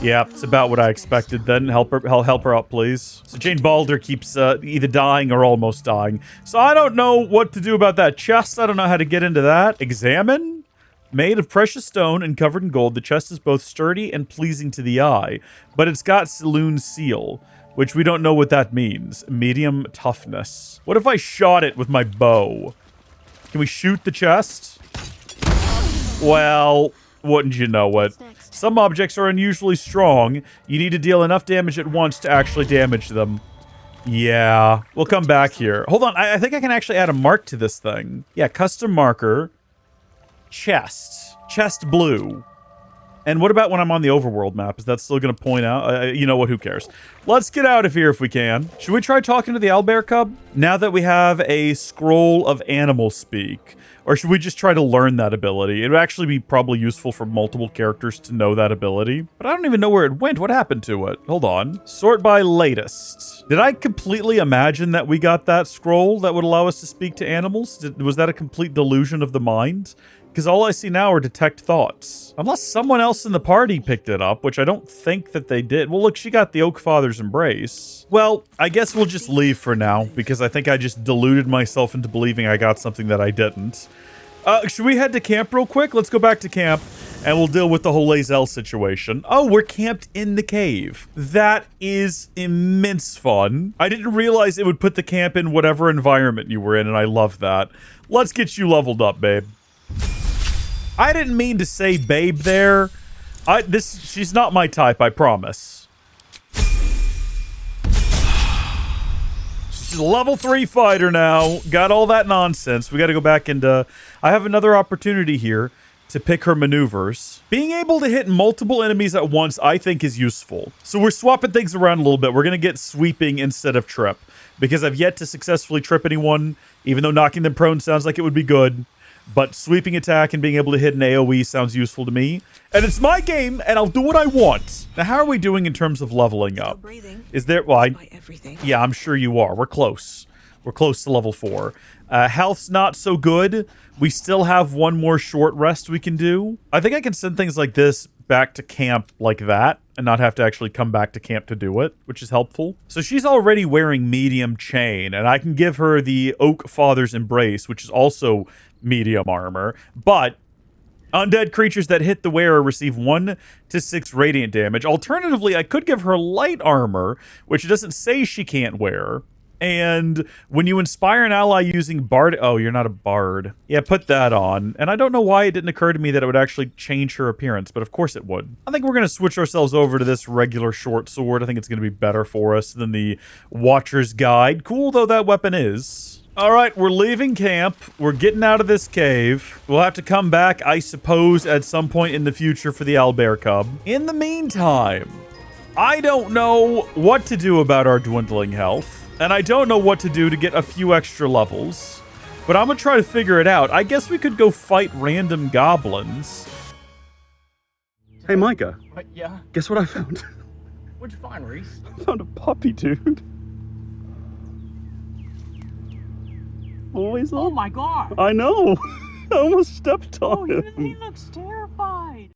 Yeah, it's about what I expected then. Help her up, please. So Jane Baldur keeps either dying or almost dying. So I don't know what to do about that chest. I don't know how to get into that. Examine? Made of precious stone and covered in gold, the chest is both sturdy and pleasing to the eye, but it's got Selûne's seal, which we don't know what that means. Medium toughness. What if I shot it with my bow? Can we shoot the chest? Well, wouldn't you know it? Some objects are unusually strong. You need to deal enough damage at once to actually damage them. Yeah, we'll come back here. Hold on, I think I can actually add a mark to this thing. Yeah, custom marker. Chest blue. And what about when I'm on the overworld map? Is that still going to point out? You know what? Who cares? Let's get out of here if we can. Should we try talking to the owlbear cub? Now that we have a scroll of animal speak. Or should we just try to learn that ability? It would actually be probably useful for multiple characters to know that ability. But I don't even know where it went. What happened to it? Hold on. Sort by latest. Did I completely imagine that we got that scroll that would allow us to speak to animals? Was that a complete delusion of the mind? Because all I see now are detect thoughts. Unless someone else in the party picked it up, which I don't think that they did. Well, look, she got the Oak Father's Embrace. Well, I guess we'll just leave for now, because I think I just deluded myself into believing I got something that I didn't. Should we head to camp real quick? Let's go back to camp, and we'll deal with the whole Lae'zel situation. Oh, we're camped in the cave. That is immense fun. I didn't realize it would put the camp in whatever environment you were in, and I love that. Let's get you leveled up, babe. I didn't mean to say babe there. She's not my type, I promise. She's a level 3 fighter now. Got all that nonsense. We got to go back and I have another opportunity here to pick her maneuvers. Being able to hit multiple enemies at once, I think, is useful. So we're swapping things around a little bit. We're going to get sweeping instead of trip, because I've yet to successfully trip anyone, even though knocking them prone sounds like it would be good. But sweeping attack and being able to hit an AoE sounds useful to me. And it's my game, and I'll do what I want. Now, how are we doing in terms of leveling up? Is there... Well, yeah, I'm sure you are. We're close. We're close to level 4. Health's not so good. We still have one more short rest we can do. I think I can send things like this back to camp like that and not have to actually come back to camp to do it, which is helpful. So she's already wearing medium chain, and I can give her the Oak Father's Embrace, which is also medium armor. But undead creatures that hit the wearer receive 1 to 6 radiant damage. Alternatively, I could give her light armor, which it doesn't say she can't wear. And when you inspire an ally using bard... Oh, you're not a bard. Yeah, put that on. And I don't know why it didn't occur to me that it would actually change her appearance, but of course it would. I think we're going to switch ourselves over to this regular short sword. I think it's going to be better for us than the Watcher's Guide. Cool though that weapon is. All right, we're leaving camp. We're getting out of this cave. We'll have to come back, I suppose, at some point in the future for the Owlbear cub. In the meantime, I don't know what to do about our dwindling health. And I don't know what to do to get a few extra levels. But I'm going to try to figure it out. I guess we could go fight random goblins. Hey, Micah. Yeah? Guess what I found? What'd you find, Rees? I found a puppy, dude. Oh my god! I know. I almost stepped on him. He looks terrible.